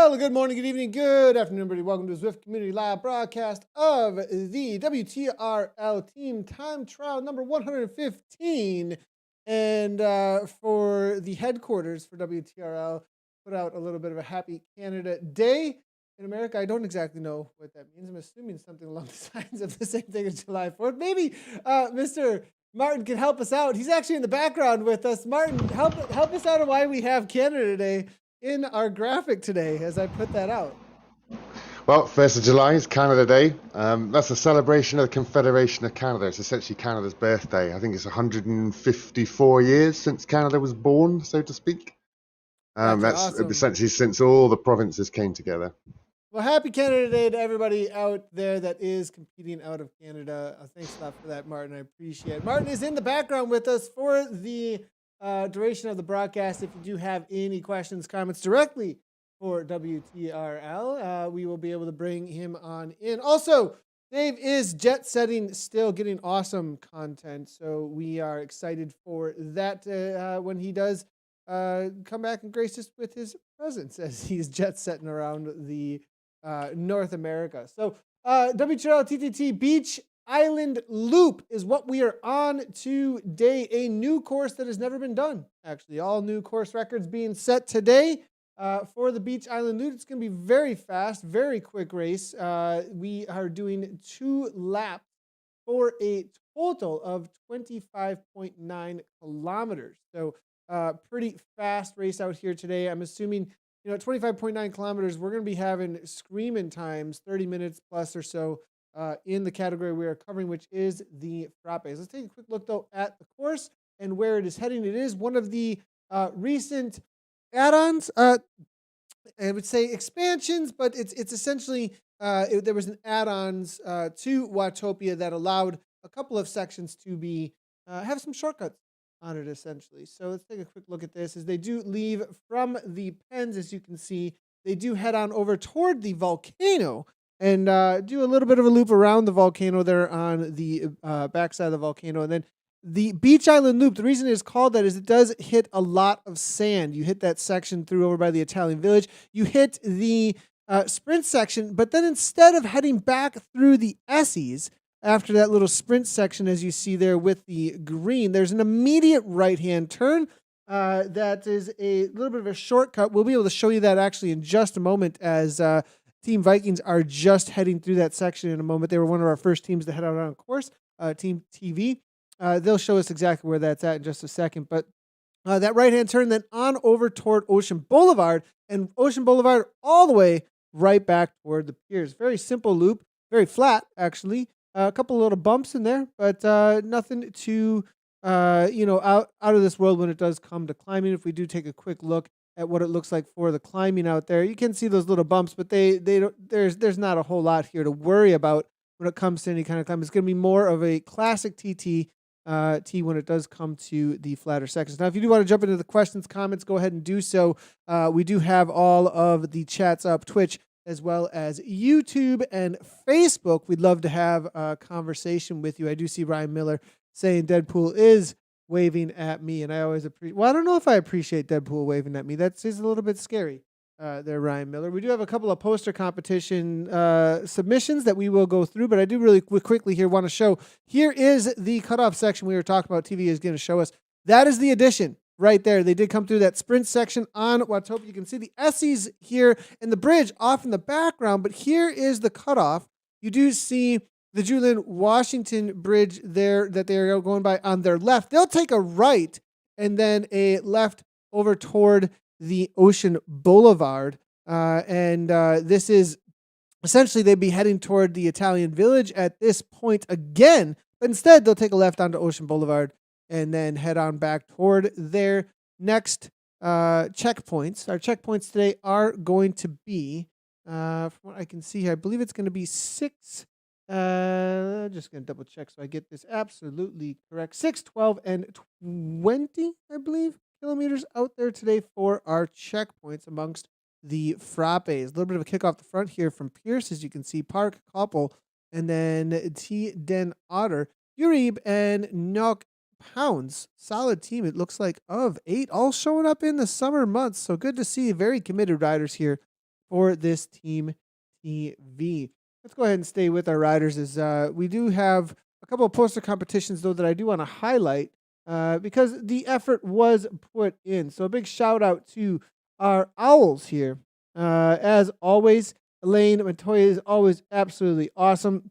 Well, good morning, good evening, good afternoon, everybody. Welcome to the Zwift Community Live broadcast of the WTRL Team Time Trial number 115. And for the headquarters for WTRL, put out a little bit of a Happy Canada Day in America. I don't exactly know what that means. I'm assuming something along the lines of the same thing as July 4th. Maybe Mr. Martin can help us out. He's actually in the background with us. Martin, help us out on why we have Canada Day in our graphic today as I put that out. Well, 1st of July is Canada Day. That's a celebration of the Confederation of Canada. It's essentially Canada's birthday. I think it's 154 years since Canada was born, so to speak. That's awesome. essentially since all the provinces came together. Well, happy Canada Day to everybody out there that is competing out of Canada. Thanks a lot for that, Martin. I appreciate it. Martin is in the background with us for the duration of the broadcast. If you do have any questions, comments directly for WTRL, we will be able to bring him on in. Also, Dave is jet setting, still getting awesome content. So we are excited for that when he does come back and grace us with his presence as he's jet setting around the North America. So WTRL TTT Beach Island Loop is what we are on today. A new course that has never been done. Actually, all new course records being set today for the Beach Island Loop. It's going to be very fast, very quick race. We are doing 2 laps for a total of 25.9 kilometers. So pretty fast race out here today. I'm assuming, at 25.9 kilometers, we're going to be having screaming times, 30 minutes plus or so in the category we are covering, which is the frappes. Let's take a quick look, though, at the course and where it is heading. It is one of the recent add-ons. I would say expansions, but it's essentially, there was an add-ons to Watopia that allowed a couple of sections to be have some shortcuts on it, essentially. So let's take a quick look at this. As they do leave from the pens, as you can see, they do head on over toward the volcano and do a little bit of a loop around the volcano there on the backside of the volcano. And then the Beach Island Loop, the reason it is called that is it does hit a lot of sand. You hit that section through over by the Italian Village. You hit the sprint section, but then instead of heading back through the Essies, after that little sprint section, as you see there with the green, there's an immediate right-hand turn that is a little bit of a shortcut. We'll be able to show you that actually in just a moment as Team Vikings are just heading through that section in a moment. They were one of our first teams to head out on course, Team TV. They'll show us exactly where that's at in just a second. But that right-hand turn then on over toward Ocean Boulevard, and Ocean Boulevard all the way right back toward the piers. Very simple loop, very flat, actually. A couple of little bumps in there, but nothing too, out of this world when it does come to climbing. If we do take a quick look at what it looks like for the climbing out there, you can see those little bumps, but they don't, there's not a whole lot here to worry about when it comes to any kind of climb. It's going to be more of a classic T when it does come to the flatter sections. Now, if you do want to jump into the questions, comments, go ahead and do so. We do have all of the chats up, Twitch, as well as YouTube and Facebook. We'd love to have a conversation with you. I do see Ryan Miller saying Deadpool is waving at me, and I always appreciate. Well, I don't know if I appreciate Deadpool waving at me. That's just a little bit scary. There, Ryan Miller. We do have a couple of poster competition submissions that we will go through, but I do really quickly here want to show. Here is the cutoff section we were talking about. TV is going to show us. That is the addition. Right there. They did come through that sprint section on Watopia. You can see the Essies here and the bridge off in the background, but here is the cutoff. You do see the Julian Washington Bridge there that they are going by on their left. They'll take a right and then a left over toward the Ocean Boulevard. This is essentially they'd be heading toward the Italian Village at this point again, but instead they'll take a left onto Ocean Boulevard and then head on back toward their next checkpoints. Our checkpoints today are going to be, from what I can see here, I believe it's going to be 6. I'm just going to double check so I get this absolutely correct. 6, 12, and 20, I believe, kilometers out there today for our checkpoints amongst the frappes. A little bit of a kick off the front here from Pierce, as you can see, Park, Koppel, and then T. Den Otter, Uribe, and Nok Pounds. Solid team, it looks like, of 8, all showing up in the summer months. So good to see very committed riders here for this Team TV. Let's go ahead and stay with our riders as we do have a couple of poster competitions, though, that I do want to highlight because the effort was put in. So a big shout out to our owls here. As always, Elaine Montoya is always absolutely awesome.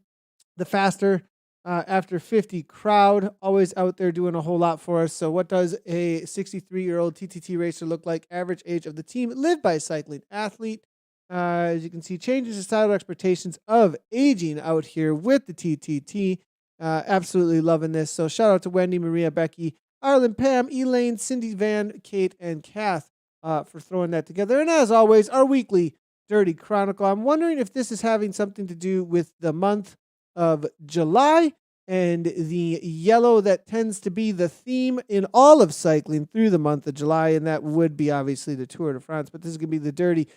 The faster after 50 crowd, always out there doing a whole lot for us. So what does a 63-year-old TTT racer look like? Average age of the team, live by cycling athlete. As you can see, changes societal expectations of aging out here with the TTT. Absolutely loving this. So shout out to Wendy, Maria, Becky, Arlen, Pam, Elaine, Cindy, Van, Kate, and Kath for throwing that together. And as always, our weekly Dirty Chronicle. I'm wondering if this is having something to do with the month of July and the yellow that tends to be the theme in all of cycling through the month of July. And that would be obviously the Tour de France, but this is going to be the Dirty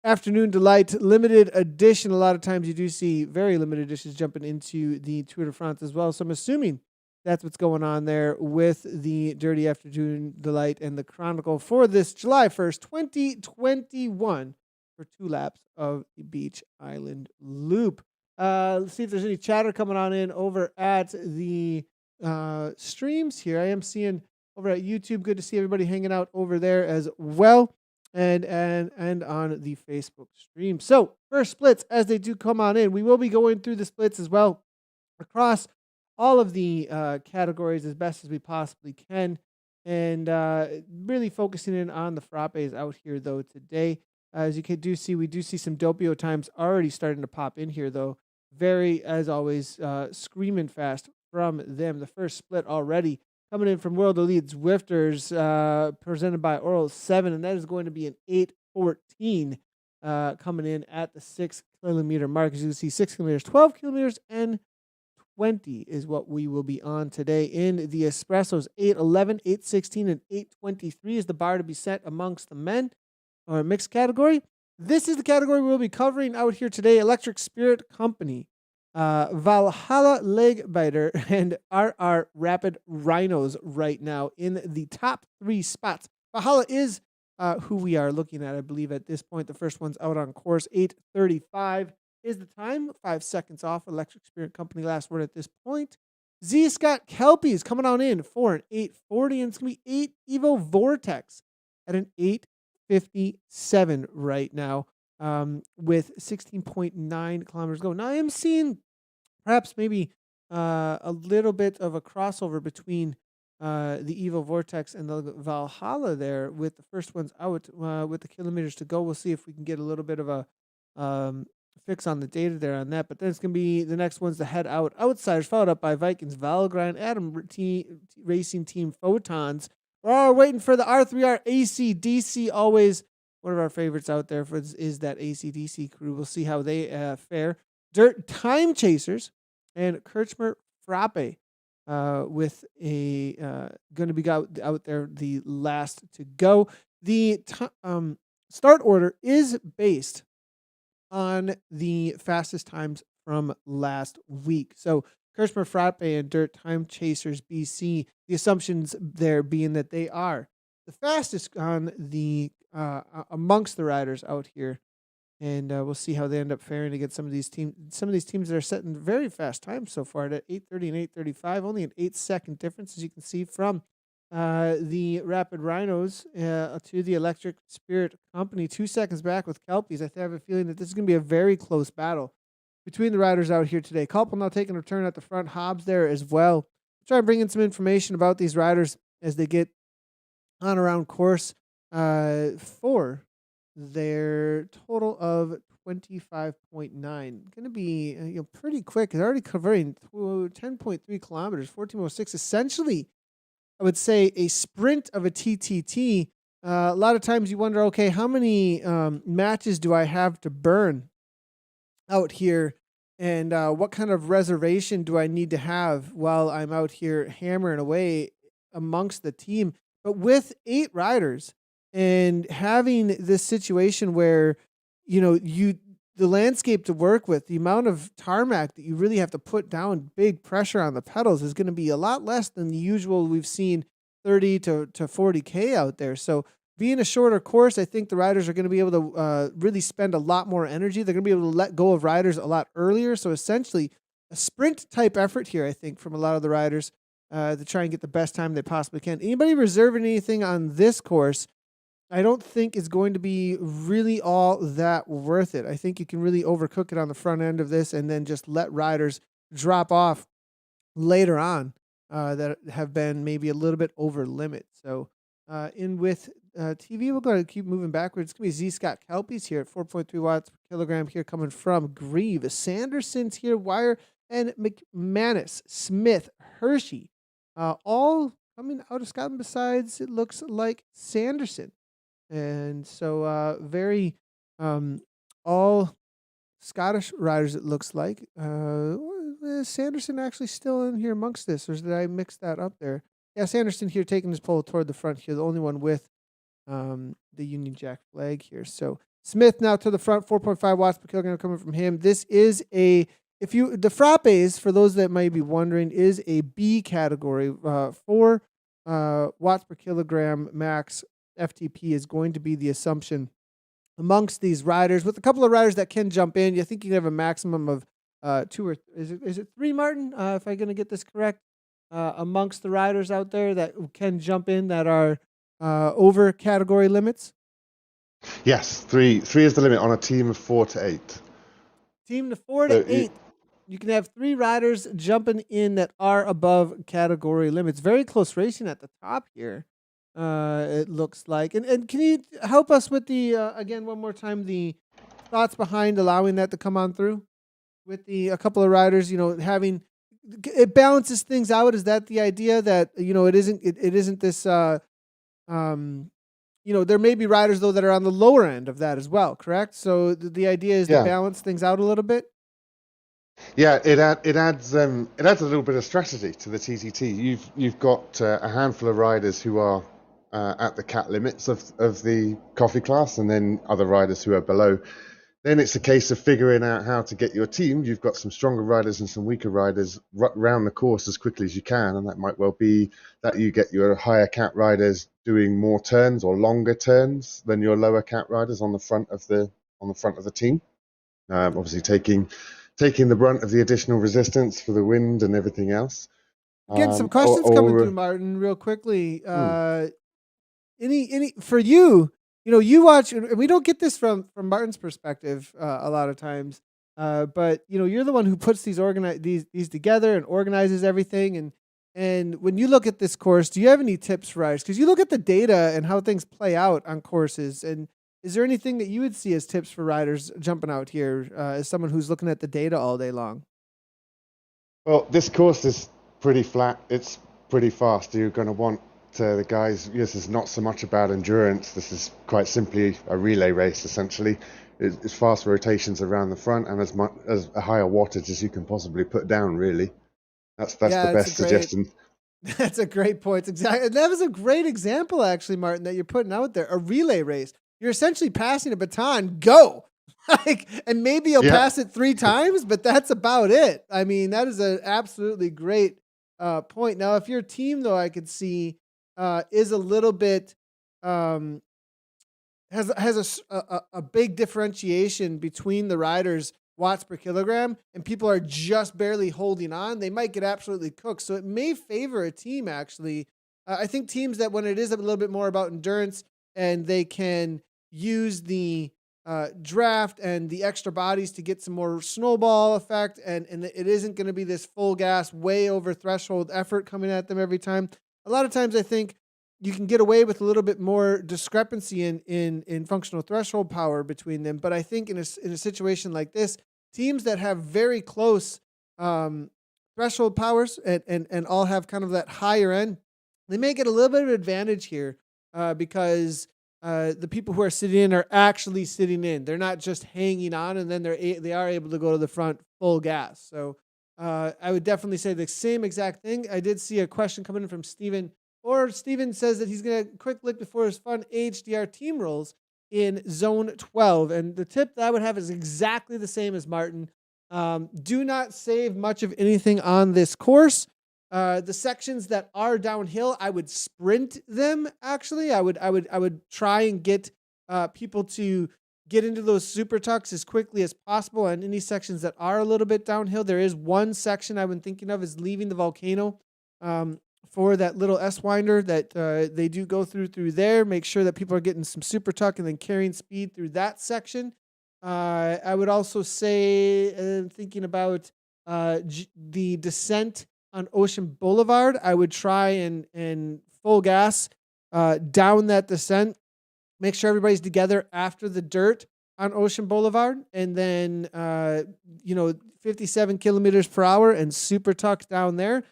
Afternoon Delight limited edition. A lot of times you do see very limited editions jumping into the Tour de France as well. So I'm assuming that's what's going on there with the Dirty Afternoon Delight and the Chronicle for this July 1st, 2021 for 2 laps of the Beach Island Loop. Let's see if there's any chatter coming on in over at the streams here. I am seeing over at YouTube. Good to see everybody hanging out over there as well. And on the Facebook stream. So first splits as they do come on in. We will be going through the splits as well across all of the categories as best as we possibly can. And really focusing in on the frappes out here though today. As you do see, we do see some Doppio times already starting to pop in here though. Very, as always, screaming fast from them. The first split already coming in from World Elite Zwifters, presented by Oral 7, and that is going to be an 8:14 coming in at the 6 kilometer mark. As you can see, 6 kilometers, 12 kilometers, and 20 is what we will be on today. In the Espressos, 8:11, 8:16, and 8:23 is the bar to be set amongst the men, or mixed category. This is the category we'll be covering out here today. Electric Spirit Company, Valhalla Leg Biter, and RR Rapid Rhinos right now in the top 3 spots. Valhalla is who we are looking at, I believe, at this point. The first one's out on course. 8:35 is the time. 5 seconds off Electric Spirit Company. Last word at this point. Z Scott Kelpie is coming on in for an 8:40, and it's going to be 8 Evo Vortex at an 8:57 right now. With 16.9 kilometers go. Now I am seeing perhaps maybe a little bit of a crossover between the Evo Vortex and the Valhalla there, with the first ones out with the kilometers to go. We'll see if we can get a little bit of a fix on the data there on that. But then it's going to be the next ones to head out. Outsiders followed up by Vikings, Valgrind, Adam Racing Team, Photons. We're waiting for the R3R AC/DC, always one of our favorites out there is that AC/DC crew. We'll see how they fare. Dirt Time Chasers and Kirchmer Frappe with a going to be out there the last to go. The start order is based on the fastest times from last week. So Kirchmer Frappe and Dirt Time Chasers BC, the assumptions there being that they are the fastest on the amongst the riders out here, and we'll see how they end up faring against some of these teams. Some of these teams that are setting very fast times so far at 8:30 and 8:35, only an 8-second difference, as you can see from the Rapid Rhinos to the Electric Spirit Company. 2 seconds back with Kelpies. I have a feeling that this is going to be a very close battle between the riders out here today. Culp now taking a turn at the front. Hobbs there as well. Try and bring in some information about these riders as they get on around course for their total of 25.9. Going to be pretty quick. They're already covering 10.3 kilometers, 14.06. Essentially, I would say a sprint of a TTT. A lot of times you wonder, okay, how many matches do I have to burn out here? And what kind of reservation do I need to have while I'm out here hammering away amongst the team? But with 8 riders and having this situation where, the landscape to work with, the amount of tarmac that you really have to put down, big pressure on the pedals, is going to be a lot less than the usual we've seen 30 to 40K out there. So being a shorter course, I think the riders are going to be able to really spend a lot more energy. They're going to be able to let go of riders a lot earlier. So essentially, a sprint type effort here, I think, from a lot of the riders to try and get the best time they possibly can. Anybody reserving anything on this course, I don't think is going to be really all that worth it. I think you can really overcook it on the front end of this and then just let riders drop off later on that have been maybe a little bit over limit. So in with TV, we're going to keep moving backwards. It's going to be Z Scott Kelpie's here at 4.3 watts per kilogram here coming from Grieve. Sanderson's here, Wire, and McManus, Smith, Hershey, all coming out of Scotland besides, it looks like Sanderson. And so very all Scottish riders, it looks like. Is Sanderson actually still in here amongst this, or did I mix that up there? Yeah, Sanderson here taking his pole toward the front here, the only one with the Union Jack flag here. So Smith now to the front, 4.5 watts per kilogram coming from him. This is the frappes, for those that might be wondering, is a B category. 4 watts per kilogram max FTP is going to be the assumption amongst these riders, with a couple of riders that can jump in. You think you can have a maximum of 2 or is it 3, Martin? If I'm going to get this correct, amongst the riders out there that can jump in that are over category limits. Yes, 3 is the limit on a team of 4 to 8. Team to 4 to 8. You can have 3 riders jumping in that are above category limits. Very close racing at the top here. It looks like. And can you help us with the again one more time, the thoughts behind allowing that to come on through with a couple of riders, having it balances things out? Is that the idea that it isn't this there may be riders though that are on the lower end of that as well, correct? So the idea is to balance things out a little bit. Yeah, it adds a little bit of strategy to the TTT. You've got a handful of riders who are at the cat limits of the coffee class, and then other riders who are below. Then it's a case of figuring out how to get your team. You've got some stronger riders and some weaker riders round the course as quickly as you can, and that might well be that you get your higher cat riders doing more turns or longer turns than your lower cat riders on the front of the team. Obviously taking the brunt of the additional resistance for the wind and everything else. Getting some questions coming through, Martin, real quickly. Any for you? You watch, and we don't get this from Martin's perspective a lot of times. But you're the one who puts these together and organizes everything. And when you look at this course, do you have any tips for riders? Because you look at the data and how things play out on courses. And is there anything that you would see as tips for riders jumping out here as someone who's looking at the data all day long? Well, this course is pretty flat. It's pretty fast. You're going to want the guys. This is not so much about endurance. This is quite simply a relay race, essentially. It's fast rotations around the front and as a higher wattage as you can possibly put down, really. That's the best suggestion. That's a great point. Exactly. That was a great example, actually, Martin, that you're putting out there. A relay race. You're essentially passing a baton. Go. And maybe you'll pass it 3 times, but that's about it. I mean, that is an absolutely great point. Now, if your team, though, I could see is a little bit has a big differentiation between the riders' watts per kilogram, and people are just barely holding on, they might get absolutely cooked. So it may favor a team, actually. I think teams that, when it is a little bit more about endurance and they can use the draft and the extra bodies to get some more snowball effect, and it isn't going to be this full gas, way over threshold effort coming at them every time. A lot of times I think you can get away with a little bit more discrepancy in functional threshold power between them. But I think in a situation like this, teams that have very close threshold powers and all have kind of that higher end, they may get a little bit of advantage here because the people who are sitting in are actually sitting in. They're not just hanging on, and then they are able to go to the front full gas. So I would definitely say the same exact thing. I did see a question coming in from Steven. Steven says that he's going to quick look before his fun HDR team rolls in zone 12. And the tip that I would have is exactly the same as Martin. Do not save much of anything on this course. The sections that are downhill, I would sprint them. Actually, I would try and get people to get into those super tucks as quickly as possible. And any sections that are a little bit downhill, there is one section I've been thinking of is leaving the volcano for that little S-winder that they do go through there. Make sure that people are getting some super tuck and then carrying speed through that section. I would also say, thinking about the descent on Ocean Boulevard, I would try and full gas down that descent. Make sure everybody's together after the dirt on Ocean Boulevard, and then 57 kilometers per hour and super tuck down there.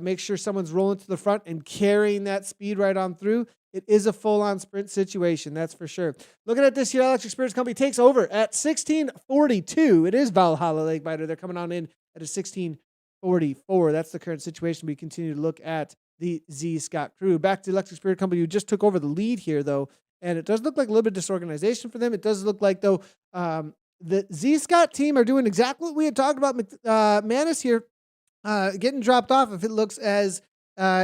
Make sure someone's rolling to the front and carrying that speed right on through. It is a full-on sprint situation, that's for sure. Looking at this here, Electric Spirits Company takes over at 16:42. It is Valhalla Lake Biter. They're coming on in at a 16:44. That's the current situation. We continue to look at the Z Scott crew. Back to the Electric Spirit Company, who just took over the lead here, though. And it does look like a little bit of disorganization for them. It does look like, though, the Z Scott team are doing exactly what we had talked about. Manis here getting dropped off. If it looks as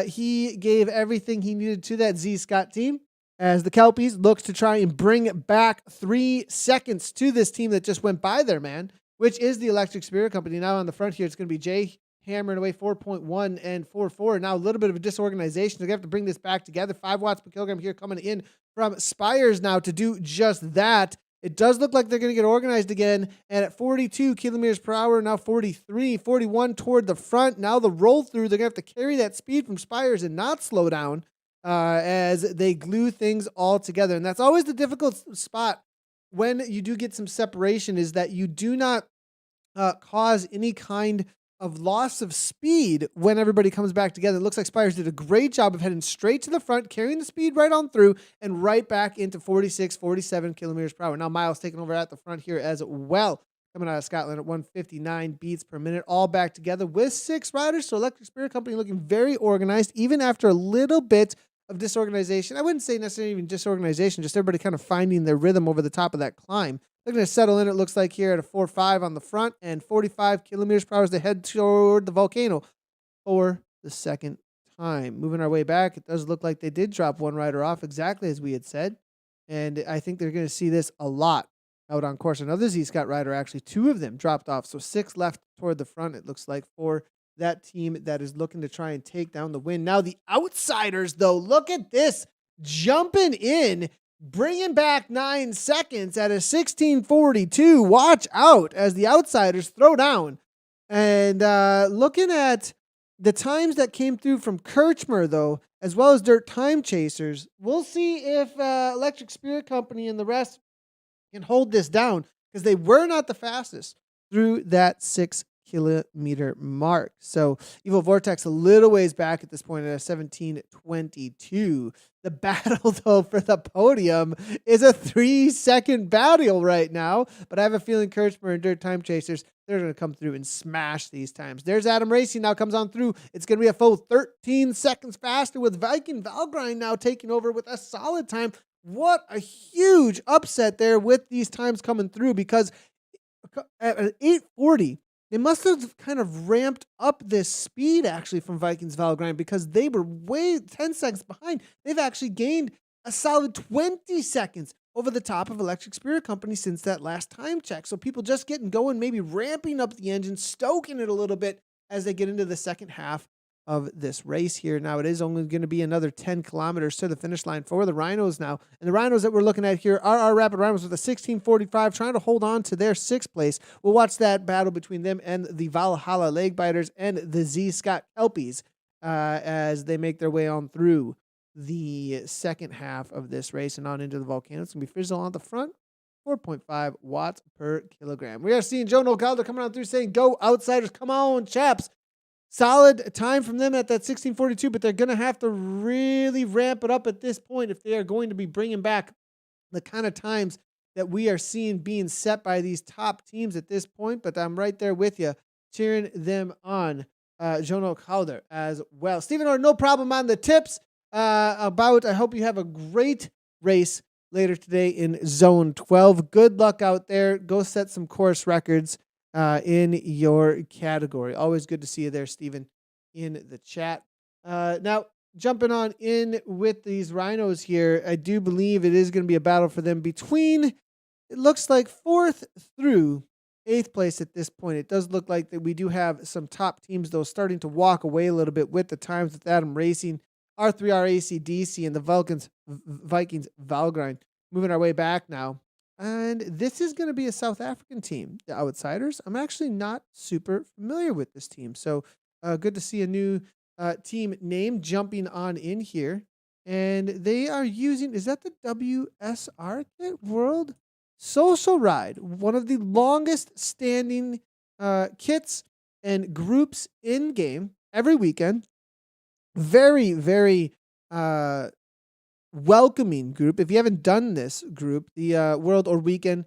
he gave everything he needed to that Z Scott team, as the Kelpies looks to try and bring back 3 seconds to this team that just went by there, man, which is the Electric Spirit Company. Now on the front here, it's going to be Jay hammering away 4.1 and 4.4. Now a little bit of a disorganization. They're going to have to bring this back together. 5 watts per kilogram here coming in from Spires now to do just that. It does look like they're going to get organized again. And at 42 kilometers per hour, now 43, 41 toward the front. Now the roll through, they're going to have to carry that speed from Spires and not slow down as they glue things all together. And that's always the difficult spot when you do get some separation, is that you do not cause any kind of loss of speed when everybody comes back together. It looks like Spires did a great job of heading straight to the front, carrying the speed right on through, and right back into 46, 47 kilometers per hour. Now Miles taking over at the front here as well, coming out of Scotland at 159 beats per minute, all back together with 6 riders. So Electric Spirit Company looking very organized, even after a little bit of disorganization. I wouldn't say necessarily even disorganization, just everybody kind of finding their rhythm over the top of that climb. They're going to settle in, it looks like, here at a 4.5 on the front and 45 kilometers per hour as they head toward the volcano for the second time. Moving our way back, it does look like they did drop one rider off, exactly as we had said. And I think they're going to see this a lot out on course. Another Z Scott rider, actually, 2 of them dropped off. So 6 left toward the front, it looks like, for that team that is looking to try and take down the win. Now the outsiders, though, look at this, jumping in, bringing back 9 seconds at a 16:42. Watch out as the outsiders throw down. And looking at the times that came through from Kirchmer, though, as well as Dirt Time Chasers, we'll see if Electric Spirit Company and the rest can hold this down, because they were not the fastest through that 6-kilometer mark. So Evil Vortex a little ways back at this point at a 17:22. The battle, though, for the podium is a 3-second battle right now. But I have a feeling Kirchmer and Dirt Time Chasers, they're going to come through and smash these times. There's Adam Racing now comes on through. It's going to be a full 13 seconds faster, with Viking Valgrind now taking over with a solid time. What a huge upset there with these times coming through, because at 8:40, they must have kind of ramped up this speed, actually, from Vikings Valgrind, because they were way 10 seconds behind. They've actually gained a solid 20 seconds over the top of Electric Spirit Company since that last time check. So people just getting going, maybe ramping up the engine, stoking it a little bit as they get into the second half of this race here. Now, it is only going to be another 10 kilometers to the finish line for the Rhinos now. And the Rhinos that we're looking at here are our Rapid Rhinos with a 16:45, trying to hold on to their 6th place. We'll watch that battle between them and the Valhalla Leg Biters and the Z Scott Kelpies as they make their way on through the second half of this race and on into the volcano. It's going to be Frizzle on the front, 4.5 watts per kilogram. We are seeing Joe Nocaldo coming on through saying, "Go Outsiders, come on, chaps." Solid time from them at that 16:42, but they're going to have to really ramp it up at this point if they are going to be bringing back the kind of times that we are seeing being set by these top teams at this point. But I'm right there with you, cheering them on. Jono Calder as well. Stephen Orr, no problem on the tips I hope you have a great race later today in Zone 12. Good luck out there. Go set some course records in your category. Always good to see you there, Stephen, in the chat. Now, jumping on in with these rhinos here, I do believe it is going to be a battle for them between, it looks like 4th through 8th place at this point. It does look like that we do have some top teams, though, starting to walk away a little bit with the times with Adam Racing, R3R ACDC, and the Vikings Valgrind. Moving our way back now. And this is going to be a South African team, the Outsiders. I'm actually not super familiar with this team. So good to see a new team name jumping on in here. And they are using, is that the WSR kit? World Social Ride, one of the longest standing kits and groups in game every weekend. Very, very welcoming group. If you haven't done this group, the World or Weekend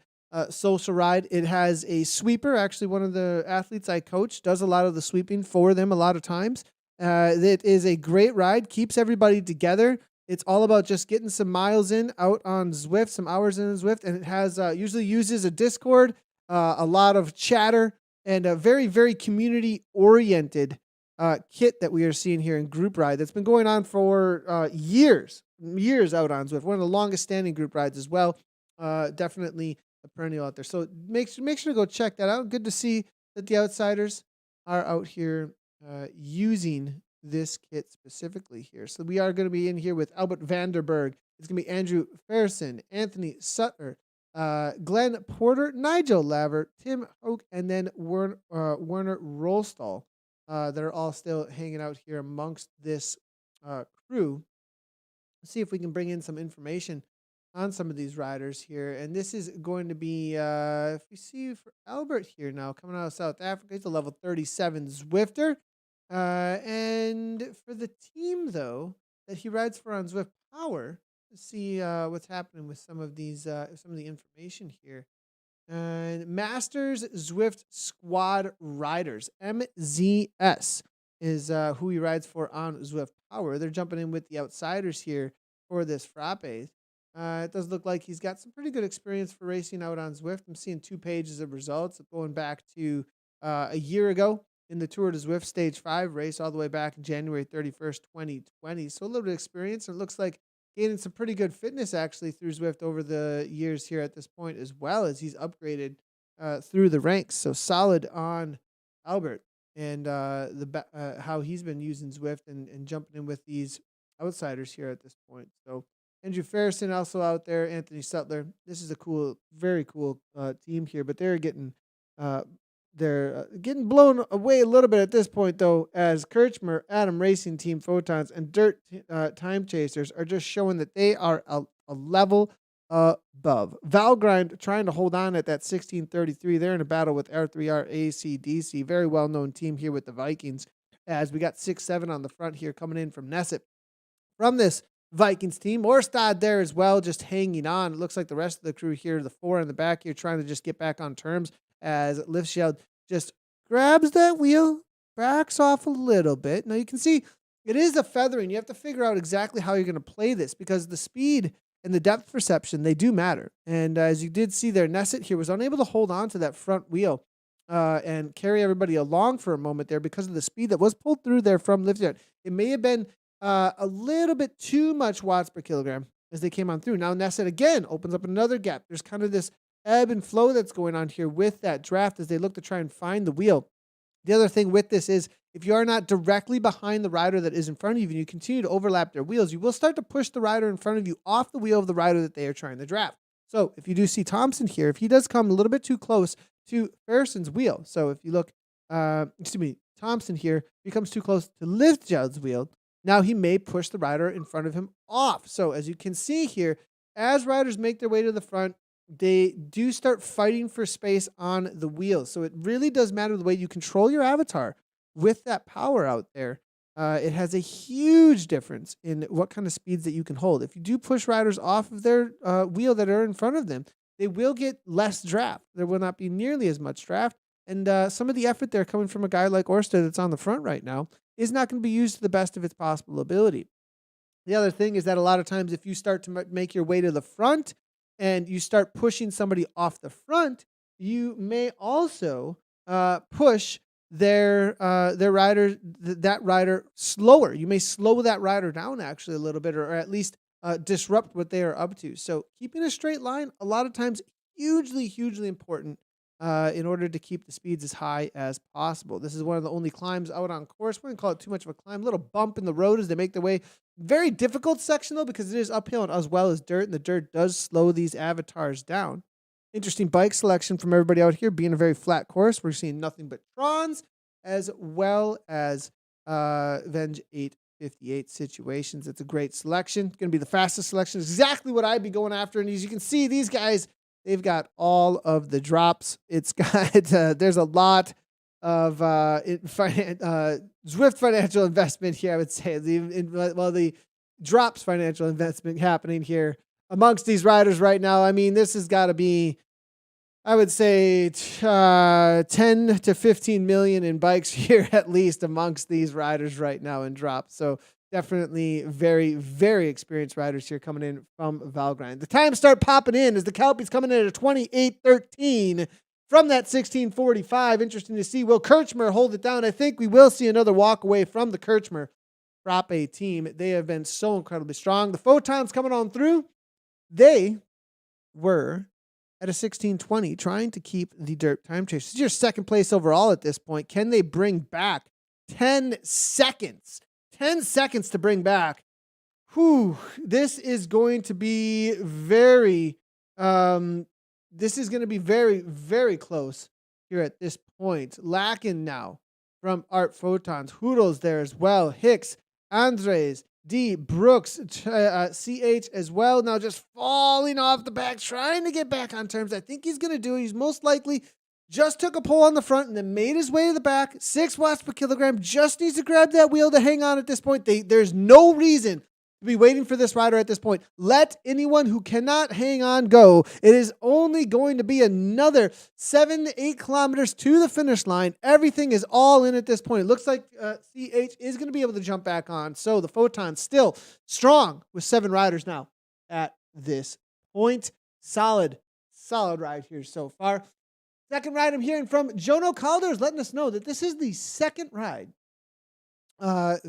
Social Ride, it has a sweeper. Actually, one of the athletes I coach does a lot of the sweeping for them a lot of times. It is a great ride, keeps everybody together. It's all about just getting some miles in out on Zwift, some hours in Zwift, and it has usually uses a Discord, a lot of chatter, and a very, very community-oriented kit that we are seeing here in Group Ride that's been going on for years out on Zwift. One of the longest standing group rides as well. Definitely a perennial out there. So make sure to go check that out. Good to see that the Outsiders are out here using this kit specifically here. So we are going to be in here with Albert Vanderberg. It's going to be Andrew Ferguson, Anthony Sutter, Glenn Porter, Nigel Laver, Tim Hoke, and then Werner Rolstall. That are all still hanging out here amongst this crew. Let's see if we can bring in some information on some of these riders here. And this is going to be, if we see for Albert here now, coming out of South Africa, he's a level 37 Zwifter. And for the team, though, that he rides for on Zwift Power, let's see what's happening with some of these, some of the information here. And Masters Zwift Squad Riders, MZS, is who he rides for on Zwift Power. They're jumping in with the Outsiders here for this Frappe. It does look like he's got some pretty good experience for racing out on Zwift. I'm seeing 2 pages of results going back to a year ago in the Tour de Zwift Stage 5 race all the way back in January 31st, 2020. So a little bit of experience, and it looks like gaining some pretty good fitness actually through Zwift over the years here at this point, as well as he's upgraded through the ranks. So solid on Albert and how he's been using Zwift and jumping in with these Outsiders here at this point. So Andrew Ferguson also out there, Anthony Sutler. This is a cool, very cool team here, but they're getting blown away a little bit at this point, though, as Kirchmer, Adam Racing Team Photons, and Dirt Time Chasers are just showing that they are a level above. Valgrind trying to hold on at that 1633. They're in a battle with R3R ACDC. Very well-known team here with the Vikings, as we got 6-7 on the front here coming in from Nessip. From this Vikings team, Orstad there as well, just hanging on. It looks like the rest of the crew here, the 4 in the back here, trying to just get back on terms, as Liftschild just grabs that wheel, backs off a little bit. Now you can see it is a feathering. You have to figure out exactly how you're going to play this, because the speed and the depth perception, they do matter. And as you did see there, Nesset here was unable to hold on to that front wheel and carry everybody along for a moment there because of the speed that was pulled through there from Liftschild. It may have been a little bit too much watts per kilogram as they came on through. Now Nesset again opens up another gap. There's kind of this ebb and flow that's going on here with that draft as they look to try and find the wheel. The other thing with this is if you are not directly behind the rider that is in front of you and you continue to overlap their wheels, you will start to push the rider in front of you off the wheel of the rider that they are trying to draft. So if you do see Thompson here, if he does come a little bit too close to Ferguson's wheel, so if you look, Thompson here becomes too close to Liftjild's wheel, now he may push the rider in front of him off. So as you can see here, as riders make their way to the front, they do start fighting for space on the wheels. So it really does matter the way you control your avatar with that power out there. It has a huge difference in what kind of speeds that you can hold. If you do push riders off of their wheel that are in front of them, they will get less draft. There will not be nearly as much draft. And some of the effort there coming from a guy like Orsted that's on the front right now is not going to be used to the best of its possible ability. The other thing is that a lot of times if you start to make your way to the front and you start pushing somebody off the front, you may also push their rider, that rider slower. You may slow that rider down actually a little bit, or at least disrupt what they are up to. So keeping a straight line a lot of times hugely important in order to keep the speeds as high as possible. This is one of the only climbs out on course. We wouldn't call it too much of a climb. Little bump in the road as they make their way. Very difficult section though, because it is uphill and as well as dirt, and the dirt does slow these avatars down. Interesting bike selection from everybody out here. Being a very flat course, we're seeing nothing but Trons as well as Venge 858 situations. It's a great selection. Going to be the fastest selection. It's exactly what I'd be going after. And as you can see, these guys, they've got all of the drops. It's got there's a lot of Zwift financial investment here, I would say. The drops financial investment happening here amongst these riders right now. I mean, this has got to be, I would say, 10 to 15 million in bikes here at least amongst these riders right now in drops. So definitely very, very experienced riders here coming in from Valgrind. The times start popping in as the Kelpie's coming in at a 28:13 from that 16:45. Interesting to see. Will Kirchmer hold it down? I think we will see another walk away from the Kirchmer Prop A team. They have been so incredibly strong. The Photons coming on through. They were at a 16:20 trying to keep the dirt time chase. This is your second place overall at this point. Can they bring back 10 seconds? 10 seconds to bring back. Whew, this is going to be very, very close here at this point. Lacking now from Art Photons. Hoodles there as well. Hicks, Andres, D, Brooks, CH as well. Now just falling off the back, trying to get back on terms. I think he's going to do it. He's most likely just took a pull on the front and then made his way to the back. 6 watts per kilogram. Just needs to grab that wheel to hang on at this point. There's no reason to be waiting for this rider at this point. Let anyone who cannot hang on go. It is only going to be another 7 to 8 kilometers to the finish line. Everything is all in at this point. It looks like CH is going to be able to jump back on. So the Photon still strong with 7 riders now at this point. Solid ride here so far. Second ride I'm hearing from Jono Calder is letting us know that this is the second ride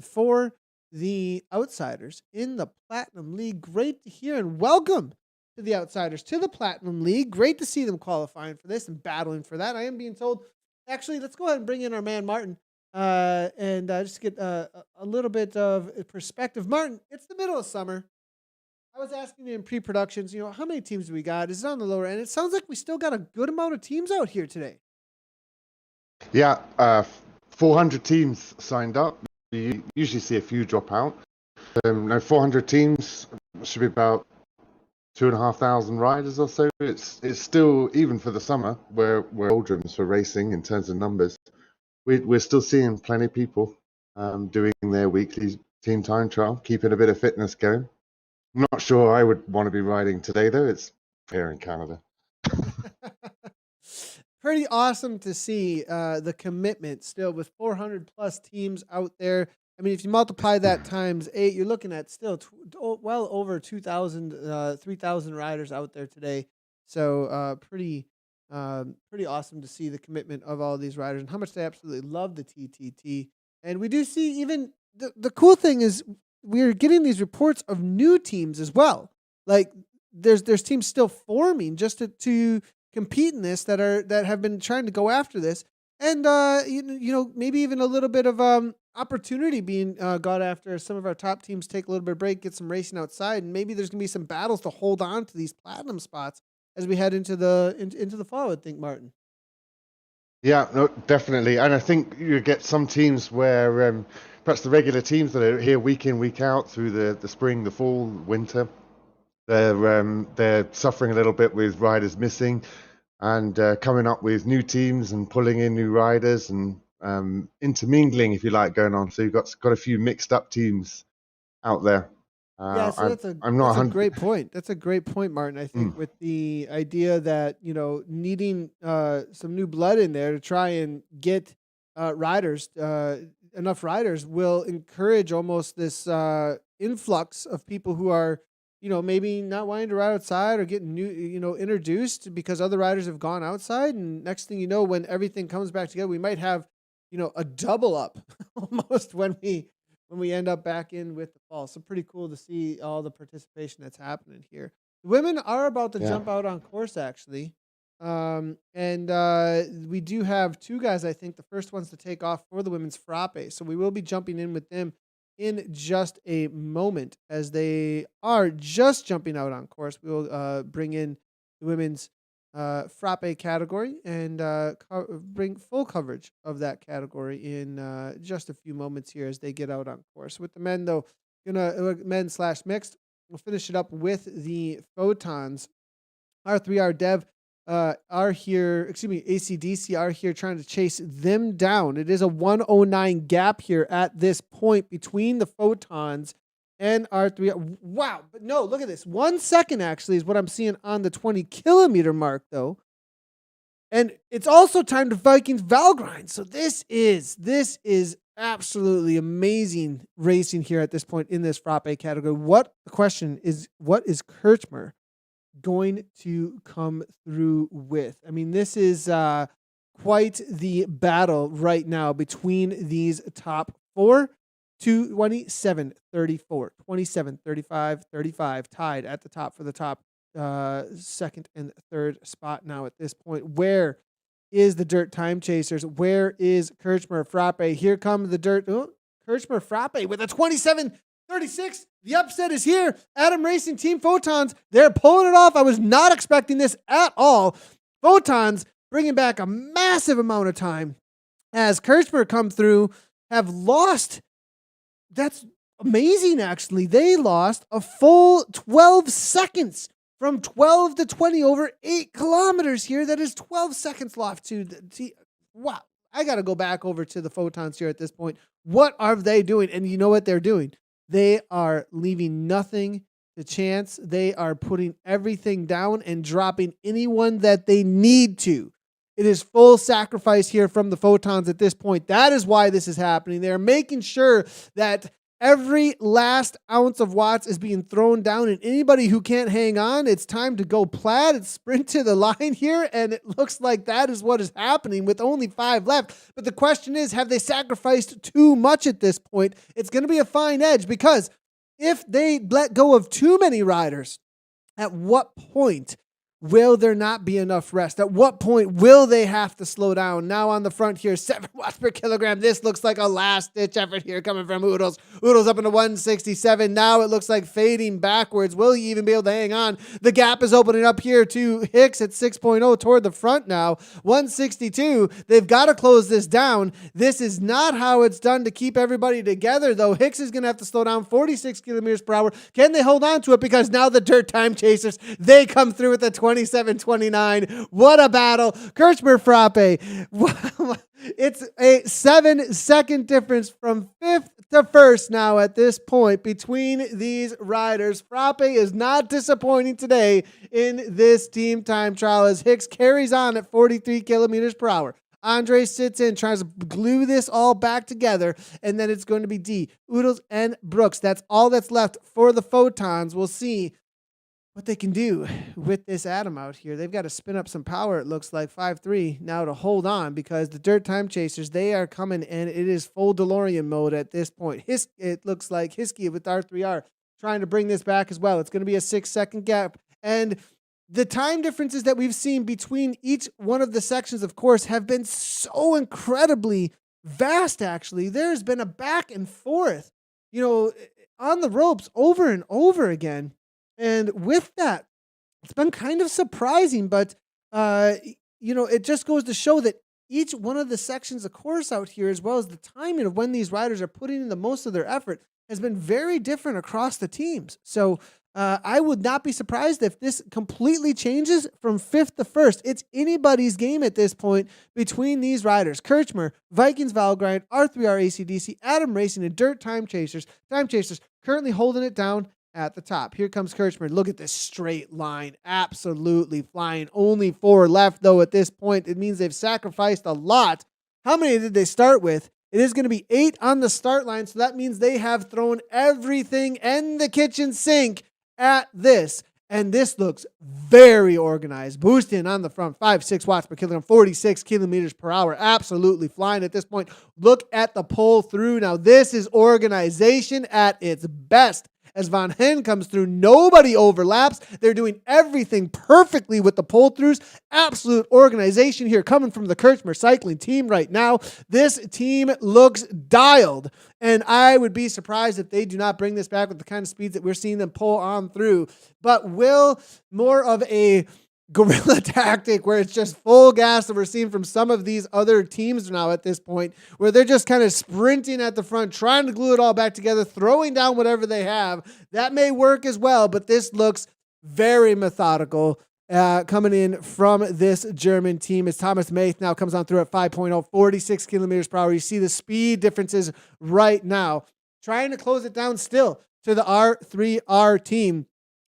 for the Outsiders in the Platinum League. Great to hear, and welcome to the Outsiders to the Platinum League. Great to see them qualifying for this and battling for that. I am being told, actually, let's go ahead and bring in our man Martin and just get a little bit of perspective. Martin, it's the middle of summer. I was asking you in pre-productions, how many teams do we got? Is it on the lower end? It sounds like we still got a good amount of teams out here today. Yeah, 400 teams signed up. You usually see a few drop out. 400 teams should be about 2,500 riders or so. It's still, even for the summer, we're doldrums for racing in terms of numbers. We're still seeing plenty of people doing their weekly team time trial, keeping a bit of fitness going. I'm not sure I would want to be riding today, though. It's here in Canada. Pretty awesome to see the commitment still with 400 plus teams out there. I mean, if you multiply that times 8, you're looking at still well over 2,000, 3,000 riders out there today. So pretty awesome to see the commitment of all these riders and how much they absolutely love the TTT. And we do see even the cool thing is we're getting these reports of new teams as well. Like there's teams still forming just to compete in this that have been trying to go after this, and maybe even a little bit of opportunity being got after some of our top teams take a little bit of break, get some racing outside, and maybe there's gonna be some battles to hold on to these platinum spots as we head into the fall. I think, Martin. Yeah, no, definitely, and I think you get some teams where perhaps the regular teams that are here week in, week out through the spring, the fall, winter, they're suffering a little bit with riders missing, and coming up with new teams and pulling in new riders and intermingling, if you like, going on. So you've got a few mixed up teams out there. Yeah, so that's a great point. That's a great point, Martin. I think with the idea that needing some new blood in there to try and get riders, enough riders will encourage almost this influx of people who are maybe not wanting to ride outside or getting new introduced because other riders have gone outside. And next thing you know, when everything comes back together, we might have a double up almost when we end up back in with the fall. So pretty cool to see all the participation that's happening here. The women are about to Yeah. jump out on course actually. And we do have two guys, I think, the first ones to take off for the women's frappe. So we will be jumping in with them in just a moment as they are just jumping out on course. We will bring in the women's frappe category and bring full coverage of that category in just a few moments here as they get out on course. With the men, though, men/mixed, we'll finish it up with the photons. R3R Dev are here, ACDC are here trying to chase them down. It is a 109 gap here at this point between the photons and R3. Wow. But no, look at this. 1 second actually is what I'm seeing on the 20 kilometer mark, though. And it's also time to Vikings Valgrind. So this is absolutely amazing racing here at this point in this frappe category. What is Kirchmer going to come through with? I mean, this is quite the battle right now between these top four. 27, 34, 27, 35, 35, tied at the top for the top second and third spot now at this point. Where is the Dirt Time Chasers? Where is Kirchmer Frappe? Here come the Dirt. Kirchmer Frappe with a 27-36. The upset is here. Adam Racing Team Photons, they're pulling it off. I was not expecting this at all. Photons bringing back a massive amount of time as Kirchmer come through, have lost. That's amazing, actually. They lost a full 12 seconds from 12 to 20 over 8 kilometers here. That is 12 seconds lost to. Wow. I got to go back over to the Photons here at this point. What are they doing? And you know what they're doing? They are leaving nothing to chance. They are putting everything down and dropping anyone that they need to. It is full sacrifice here from the Photons at this point. That is why this is happening. They're making sure that every last ounce of watts is being thrown down, and anybody who can't hang on, it's time to go plaid and sprint to the line here, and it looks like that is what is happening with only 5 left. But the question is, have they sacrificed too much at this point? It's going to be a fine edge, because if they let go of too many riders, at what point will there not be enough rest? At what point will they have to slow down? Now on the front here, 7 watts per kilogram. This looks like a last-ditch effort here coming from Oodles. Oodles up into 167. Now it looks like fading backwards. Will he even be able to hang on? The gap is opening up here to Hicks at 6.0 toward the front now. 162. They've got to close this down. This is not how it's done to keep everybody together, though. Hicks is going to have to slow down 46 kilometers per hour. Can they hold on to it? Because now the Dirt Time Chasers, they come through with the 27-29. What a battle. Kirchmer Frappe. It's a 7-second difference from 5th to 1st now at this point between these riders. Frappe is not disappointing today in this team time trial as Hicks carries on at 43 kilometers per hour. Andre sits in, tries to glue this all back together, and then it's going to be D, Oodles, and Brooks. That's all that's left for the Photons. We'll see what they can do with this Adam out here. They've got to spin up some power, it looks like, 5-3 now to hold on, because the Dirt Time Chasers, they are coming, and it is full DeLorean mode at this point. It looks like Hiskey with R3R trying to bring this back as well. It's going to be a 6-second gap, and the time differences that we've seen between each one of the sections, of course, have been so incredibly vast, actually. There's been a back and forth, on the ropes over and over again. And with that, it's been kind of surprising, but, it just goes to show that each one of the sections of course out here, as well as the timing of when these riders are putting in the most of their effort, has been very different across the teams. So I would not be surprised if this completely changes from 5th to 1st. It's anybody's game at this point between these riders. Kirchmer, Vikings Valgrind, R3R ACDC, Adam Racing, and Dirt Time Chasers. Time Chasers currently holding it down at the top. Here comes Kirchmer. Look at this straight line. Absolutely flying. Only 4 left, though, at this point. It means they've sacrificed a lot. How many did they start with? It is going to be 8 on the start line, so that means they have thrown everything in the kitchen sink at this. And this looks very organized. Boosting on the front, 5-6 watts per kilogram, 46 kilometers per hour. Absolutely flying at this point. Look at the pull through. Now, this is organization at its best. As Von Hen comes through, nobody overlaps. They're doing everything perfectly with the pull-throughs. Absolute organization here coming from the Kirchner cycling team right now. This team looks dialed, and I would be surprised if they do not bring this back with the kind of speeds that we're seeing them pull on through. But will more of a guerrilla tactic where it's just full gas that we're seeing from some of these other teams now at this point, where they're just kind of sprinting at the front, trying to glue it all back together, throwing down whatever they have. That may work as well, but this looks very methodical coming in from this German team as Thomas Maeth now comes on through at 5.0, 46 kilometers per hour. You see the speed differences right now. Trying to close it down still to the R3R team.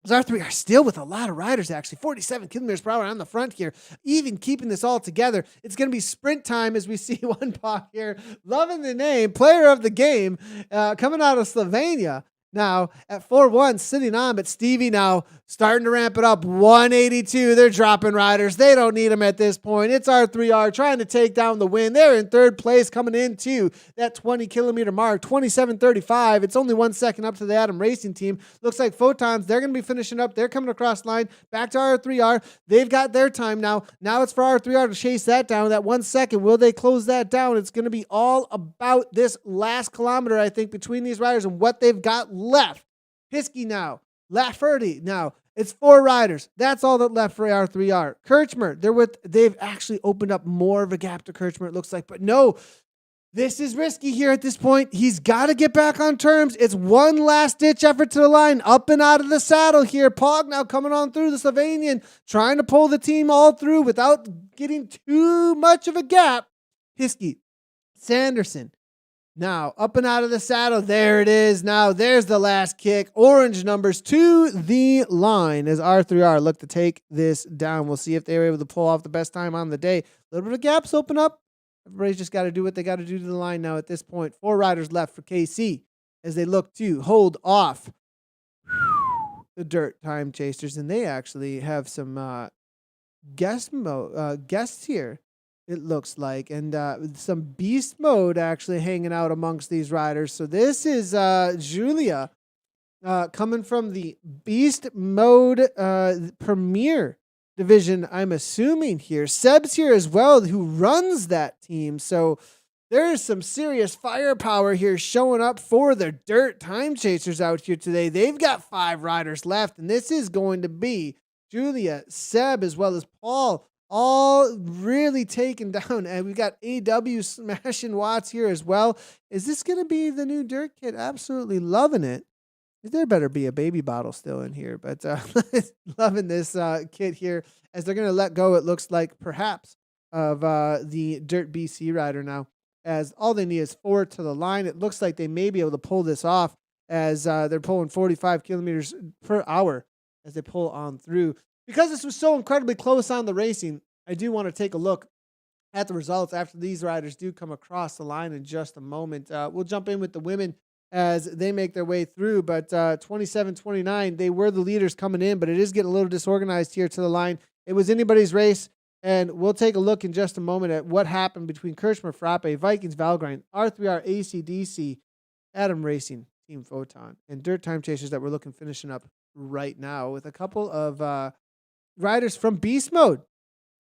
R3 are still with a lot of riders, actually. 47 kilometers per hour on the front here, even keeping this all together. It's going to be sprint time as we see one paw here. Loving the name, player of the game, coming out of Slovenia. Now at 4-1 sitting on, but Stevie now starting to ramp it up. 182. They're dropping riders. They don't need them at this point. It's R3R trying to take down the win. They're in third place coming into that 20 kilometer mark, 27:35. It's only 1 second up to the Adam Racing team. Looks like Photons, they're going to be finishing up. They're coming across line back to R3R. They've got their time now. Now it's for R3R to chase that down. That 1 second, will they close that down? It's going to be all about this last kilometer, I think, between these riders and what they've got left. Hiskey now, Lafferty now. It's 4 riders. That's all that left for R3R. Kirchner, they've actually opened up more of a gap to Kirchner, it looks like, but no, this is risky here at this point. He's got to get back on terms. It's one last ditch effort to the line, up and out of the saddle here. Pog now coming on through, the Slovenian, trying to pull the team all through without getting too much of a gap. Hiskey, Sanderson, now up and out of the saddle. There it is. Now there's the last kick. Orange numbers to the line as R3R look to take this down. We'll see if they were able to pull off the best time on the day. A little bit of gaps open up. Everybody's just got to do what they got to do to the line now at this point. 4 riders left for KC as they look to hold off the Dirt Time Chasers. And they actually have some guests here, it looks like, and some beast mode actually hanging out amongst these riders. So this is Julia coming from the beast mode premier division, I'm assuming here. Seb's here as well, who runs that team. So there's some serious firepower here showing up for the Dirt Time Chasers out here today. They've got 5 riders left, and this is going to be Julia, Seb, as well as Paul, all really taken down. And we've got AW smashing watts here as well. Is this going to be the new Dirt kit? Absolutely loving it. There better be a baby bottle still in here, but loving this kit here as they're going to let go, it looks like, perhaps, of the Dirt BC rider now, as all they need is 4 to the line. It looks like they may be able to pull this off as they're pulling 45 kilometers per hour as they pull on through. Because this was so incredibly close on the racing, I do want to take a look at the results after these riders do come across the line in just a moment. We'll jump in with the women as they make their way through, but 27-29, they were the leaders coming in, but it is getting a little disorganized here to the line. It was anybody's race, and we'll take a look in just a moment at what happened between Kirchner, Frappe, Vikings, Valgrind, R3R, ACDC, Adam Racing, Team Photon, and Dirt Time Chasers that we're looking finishing up right now with a couple of riders from Beast Mode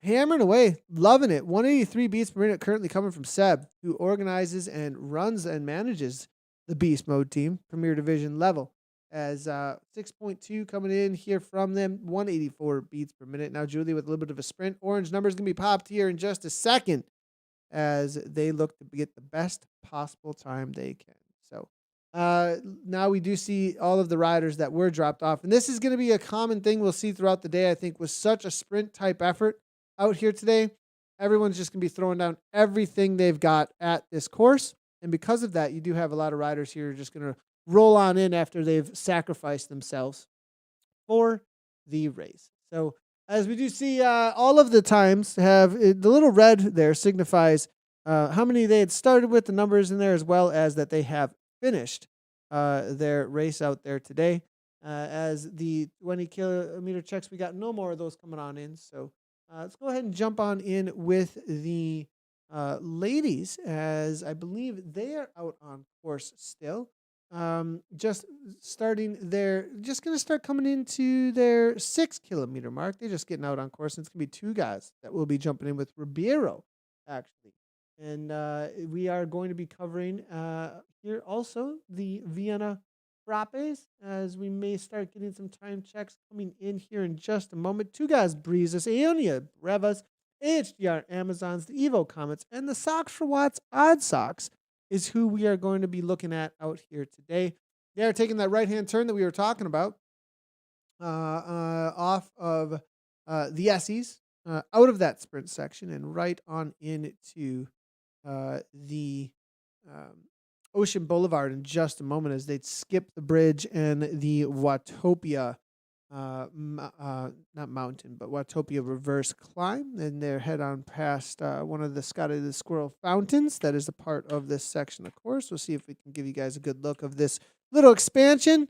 hammering away, loving it. 183 beats per minute currently coming from Seb, who organizes and runs and manages the Beast Mode team, Premier Division level, as 6.2 coming in here from them, 184 beats per minute. Now Julie with a little bit of a sprint. Orange numbers going to be popped here in just a second as they look to get the best possible time they can. So now we do see all of the riders that were dropped off. And this is going to be a common thing we'll see throughout the day, I think, with such a sprint type effort out here today. Everyone's just going to be throwing down everything they've got at this course. And because of that, you do have a lot of riders here just going to roll on in after they've sacrificed themselves for the race. So as we do see, all of the times have the little red there signifies how many they had started with, the numbers in there, as well as that they have finished their race out there today. as the 20 kilometer checks, we got no more of those coming on in. So let's go ahead and jump on in with the ladies, as I believe they are out on course still. Just starting their, just going to start coming into their 6 kilometer mark. They're just getting out on course. And it's going to be two guys that will be jumping in with Ribeiro, actually. And we are going to be covering here also the Vienna Frappes, as we may start getting some time checks coming in here in just a moment. Two guys, Breezes, Aeonia Brevas, AHDR Amazons, the Evo Comets, and the Socks for Watts Odd Socks is who we are going to be looking at out here today. They are taking that right-hand turn that we were talking about off of the Essies, out of that sprint section and right on into the Ocean Boulevard in just a moment, as they'd skip the bridge and the Watopia, not mountain, but Watopia reverse climb, and they're head on past one of the Scotty the Squirrel fountains that is a part of this section of course. We'll see if we can give you guys a good look of this little expansion.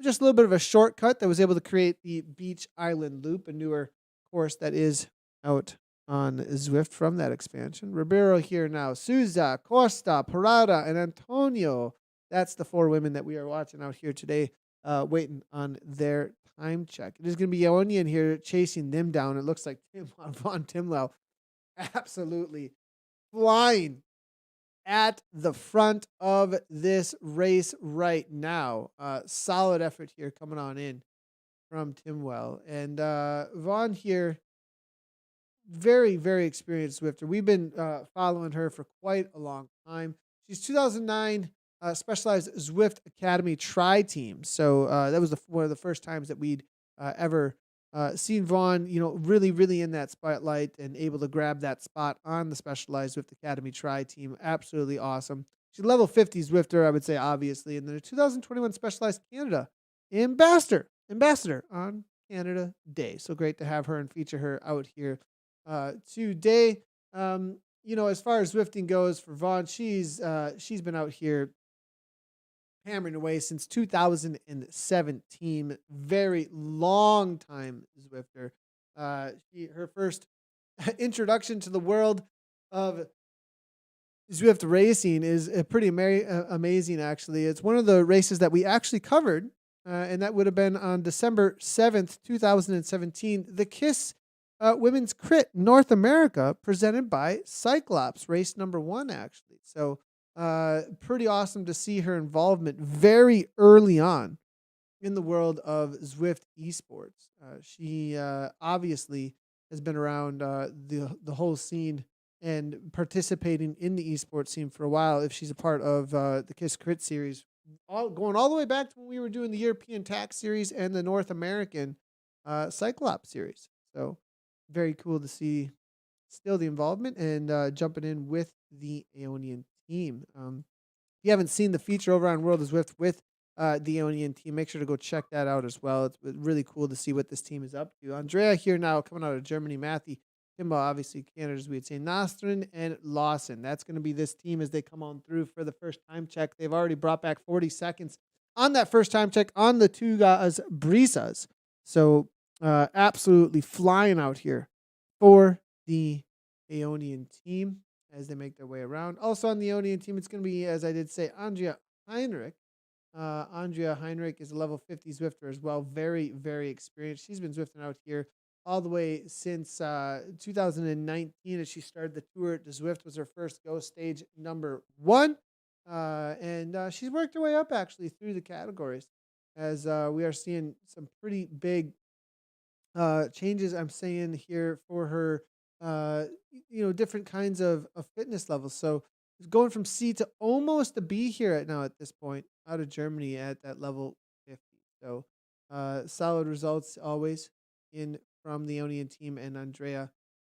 Just a little bit of a shortcut that was able to create the Beach Island Loop, a newer course that is out on Zwift from that expansion. Ribeiro here now. Souza, Costa, Parada, and Antonio. That's the four women that we are watching out here today, waiting on their time check. It is going to be Onion here chasing them down. It looks like Von Timlau absolutely flying at the front of this race right now. Solid effort here coming on in from Timwell. And Vaughn here, very, very experienced Swifter. We've been following her for quite a long time. She's 2009 Specialized Zwift Academy Tri-Team. So that was one of the first times that we'd ever seen Vaughn, really, really in that spotlight and able to grab that spot on the Specialized Zwift Academy Tri-Team. Absolutely awesome. She's level 50 Zwifter, I would say, obviously. And then a 2021 Specialized Canada ambassador on Canada Day. So great to have her and feature her out here today. As far as Zwifting goes for Vaughn, she's been out here hammering away since 2017. Very long time Zwifter. Her first introduction to the world of Zwift racing is pretty amazing, actually. It's one of the races that we actually covered, and that would have been on December 7th, 2017. The KISS Women's Crit North America, presented by Cyclops, race number 1, actually. So pretty awesome to see her involvement very early on in the world of Zwift esports. She obviously has been around the whole scene and participating in the esports scene for a while, if she's a part of the KISS Crit series, going all the way back to when we were doing the European TAC series and the North American Cyclops series. So very cool to see still the involvement and jumping in with the Aeonian team. If you haven't seen the feature over on World of Zwift with the Aeonian team, make sure to go check that out as well. It's really cool to see what this team is up to. Andrea here now coming out of Germany. Matthew Timbo, obviously Canada, as we'd say. Nostrin and Lawson. That's going to be this team as they come on through for the first time check. They've already brought back 40 seconds on that first time check on the two guys, Brisas. So absolutely flying out here for the Aeonian team as they make their way around. Also on the Aeonian team, it's going to be, as I did say, Andrea Heinrich. Andrea Heinrich is a level 50 Zwifter as well. Very, very experienced. She's been Zwifting out here all the way since 2019 as she started the Tour de Zwift. Was her first go, stage number 1. And she's worked her way up actually through the categories as we are seeing some pretty big changes, I'm saying here, for her, different kinds of fitness levels. So going from C to almost a B here at this point out of Germany at that level 50. So solid results always in from the Aeonian team and Andrea.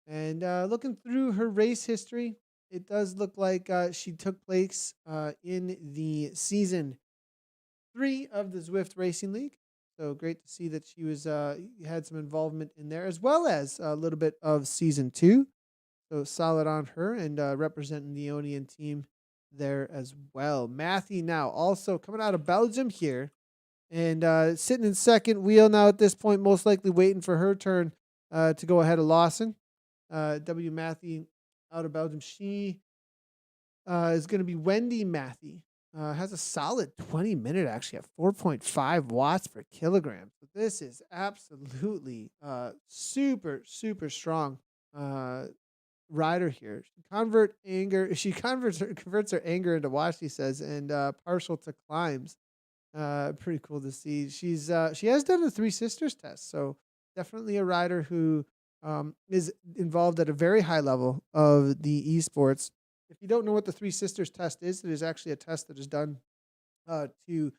And looking through her race history, it does look like she took place in the season 3 of the Zwift Racing League. So great to see that she was had some involvement in there, as well as a little bit of season 2. So solid on her and representing the Aeonian team there as well. Matthew now also coming out of Belgium here. And sitting in second wheel now at this point, most likely waiting for her turn to go ahead of Lawson. W. Matthew out of Belgium. She is going to be Wendy Matthew. Has a solid 20-minute actually at 4.5 watts per kilogram. So this is absolutely super, super strong rider here. She converts her anger into watts, she says, and partial to climbs. Pretty cool to see. She has done the Three Sisters test, so definitely a rider who is involved at a very high level of the esports. If you don't know what the Three Sisters test is, it is actually a test that is done to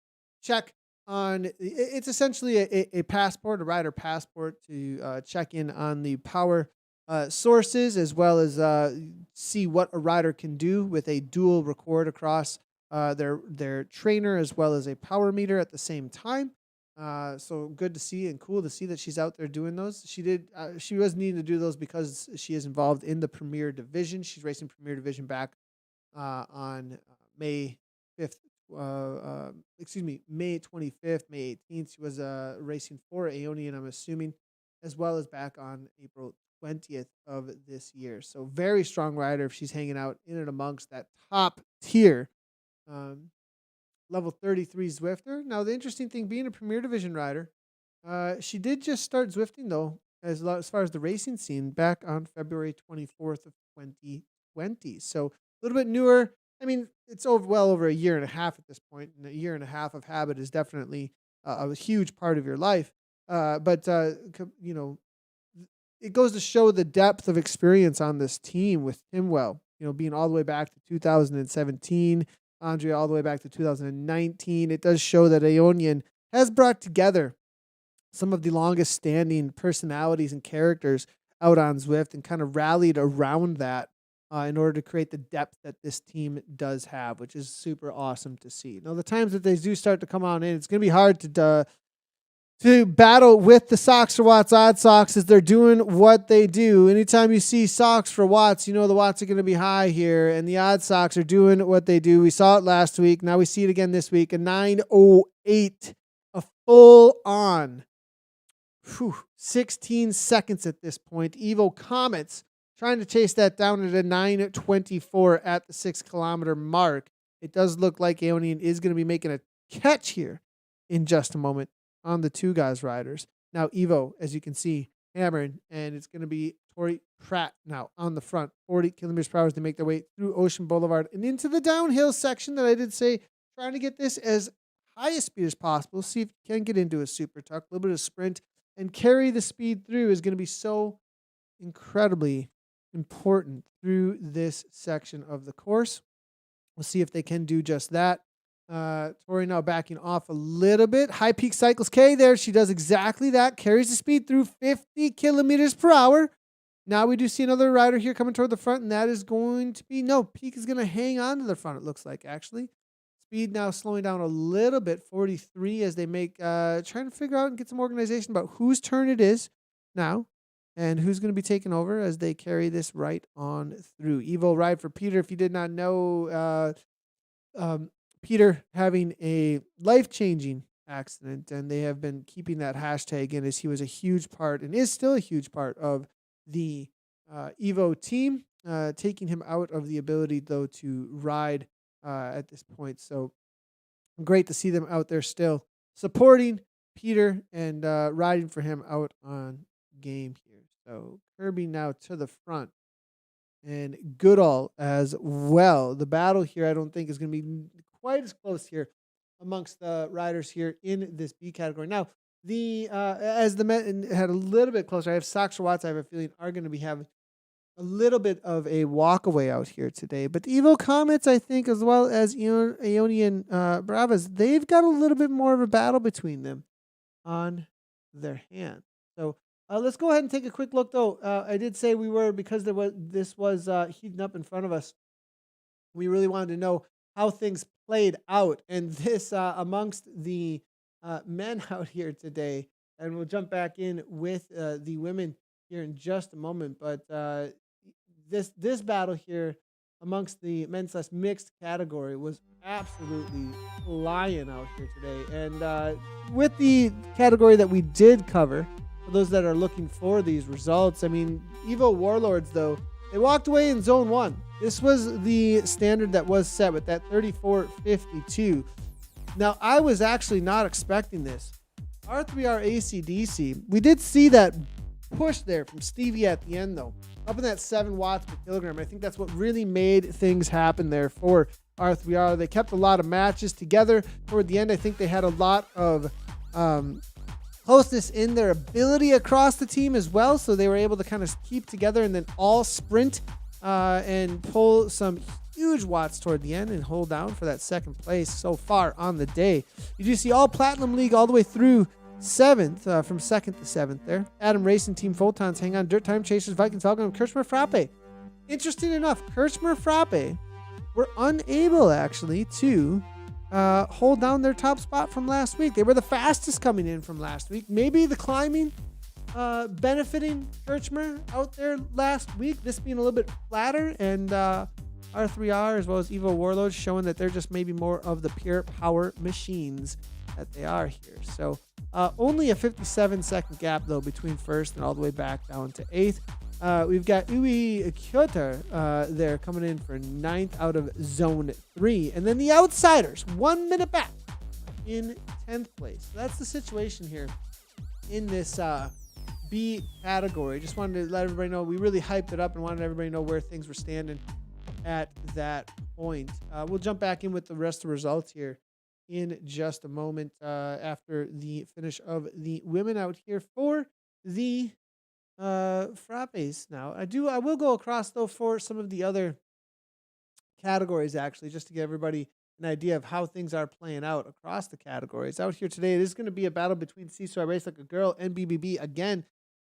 check on. It's essentially a passport, a rider passport to check in on the power sources as well as see what a rider can do with a dual record across their trainer as well as a power meter at the same time. So good to see and cool to see that she's out there doing those. She was needing to do those because she is involved in the Premier Division. She's racing Premier Division back on May 5th. May 25th, May 18th. She was racing for Aeonian, I'm assuming, as well as back on April 20th of this year. So very strong rider if she's hanging out in and amongst that top tier. Level 33 Zwifter. Now, the interesting thing, being a Premier Division rider, she did just start Zwifting, though, as far as the racing scene, back on February 24th of 2020. So a little bit newer. I mean, it's well over a year and a half at this point, and a year and a half of habit is definitely a huge part of your life. But it goes to show the depth of experience on this team with Timwell, being all the way back to 2017, Andrea all the way back to 2019. It does show that Aeonian has brought together some of the longest standing personalities and characters out on Zwift and kind of rallied around that in order to create the depth that this team does have, which is super awesome to see. Now, the times that they do start to come on in, it's going to be hard to battle with the Socks for Watts odd socks as they're doing what they do. Anytime you see Socks for Watts, the watts are going to be high here, and the odd socks are doing what they do. We saw it last week. Now we see it again this week. A 9:08, a full on 16 seconds at this point. Evo Comets trying to chase that down at a 9:24 at the 6 kilometer mark. It does look like Aeonian is going to be making a catch here in just a moment on the two guys riders. Now Evo, as you can see, hammering, and it's going to be Tori Pratt now on the front, 40 kilometers per hour as they make their way through Ocean Boulevard and into the downhill section that I did say, trying to get this as high a speed as possible. See if you can get into a super tuck, a little bit of sprint, and carry the speed through is going to be so incredibly important through this section of the course. We'll see if they can do just that. Tori now backing off a little bit. High Peak Cycles K there. She does exactly that. Carries the speed through 50 kilometers per hour. Now we do see another rider here coming toward the front, and that is going to be, Peak is going to hang on to the front, it looks like, actually. Speed now slowing down a little bit, 43, as they make, trying to figure out and get some organization about whose turn it is now and who's going to be taking over as they carry this right on through. Evo ride for Peter. If you did not know, Peter having a life-changing accident, and they have been keeping that hashtag in as he was a huge part and is still a huge part of the Evo team, taking him out of the ability, though, to ride at this point. So great to see them out there still supporting Peter and riding for him out on game here. So Kirby now to the front. And Goodall as well. The battle here, I don't think, is going to be quite as close here amongst the riders here in this B category. Now, as the men had a little bit closer, I have Socks for Watts, I have a feeling, are going to be having a little bit of a walkaway out here today. But the Evo Comets, I think, as well as Aeonian Bravas, they've got a little bit more of a battle between them on their hands. So let's go ahead and take a quick look, though. I did say we were, because this was heating up in front of us, we really wanted to know how things played out. And this amongst the men out here today, and we'll jump back in with the women here in just a moment. But this battle here amongst the men's/mixed category was absolutely flying out here today. And with the category that we did cover, for those that are looking for these results, I mean, Evo Warlords, though, they walked away in zone one. This was the standard that was set with that 34.52. Now, I was actually not expecting this. R3R ACDC, we did see that push there from Stevie at the end, though, up in that 7 watts per kilogram. I think that's what really made things happen there for R3R. They kept a lot of matches together toward the end. I think they had a lot of closeness in their ability across the team as well, so they were able to kind of keep together and then all sprint and pull some huge watts toward the end and hold down for that second place so far on the day. You do see all Platinum League all the way through 7th, from 2nd to 7th there. Adam Racing Team Photons hang on. Dirt Time Chasers, Vikings Falcon, Kirchner Frappe. Interesting enough, Kirchner Frappe were unable actually to hold down their top spot from last week. They were the fastest coming in from last week. Maybe the climbing benefiting Kirchner out there last week, this being a little bit flatter, and R3R as well as Evo Warlords showing that they're just maybe more of the pure power machines that they are here. So only a 57-second gap, though, between first and all the way back down to 8th. We've got Ui Kyoto there coming in for 9th out of zone 3. And then the Outsiders, 1 minute back in 10th place. So that's the situation here in this B category. Just wanted to let everybody know we really hyped it up and wanted everybody to know where things were standing at that point. We'll jump back in with the rest of the results here in just a moment after the finish of the women out here for the frappes. Now I will go across though for some of the other categories actually, just to give everybody an idea of how things are playing out across the categories out here today. It is going to be a battle between Seesaw Race Like a Girl and BBB again.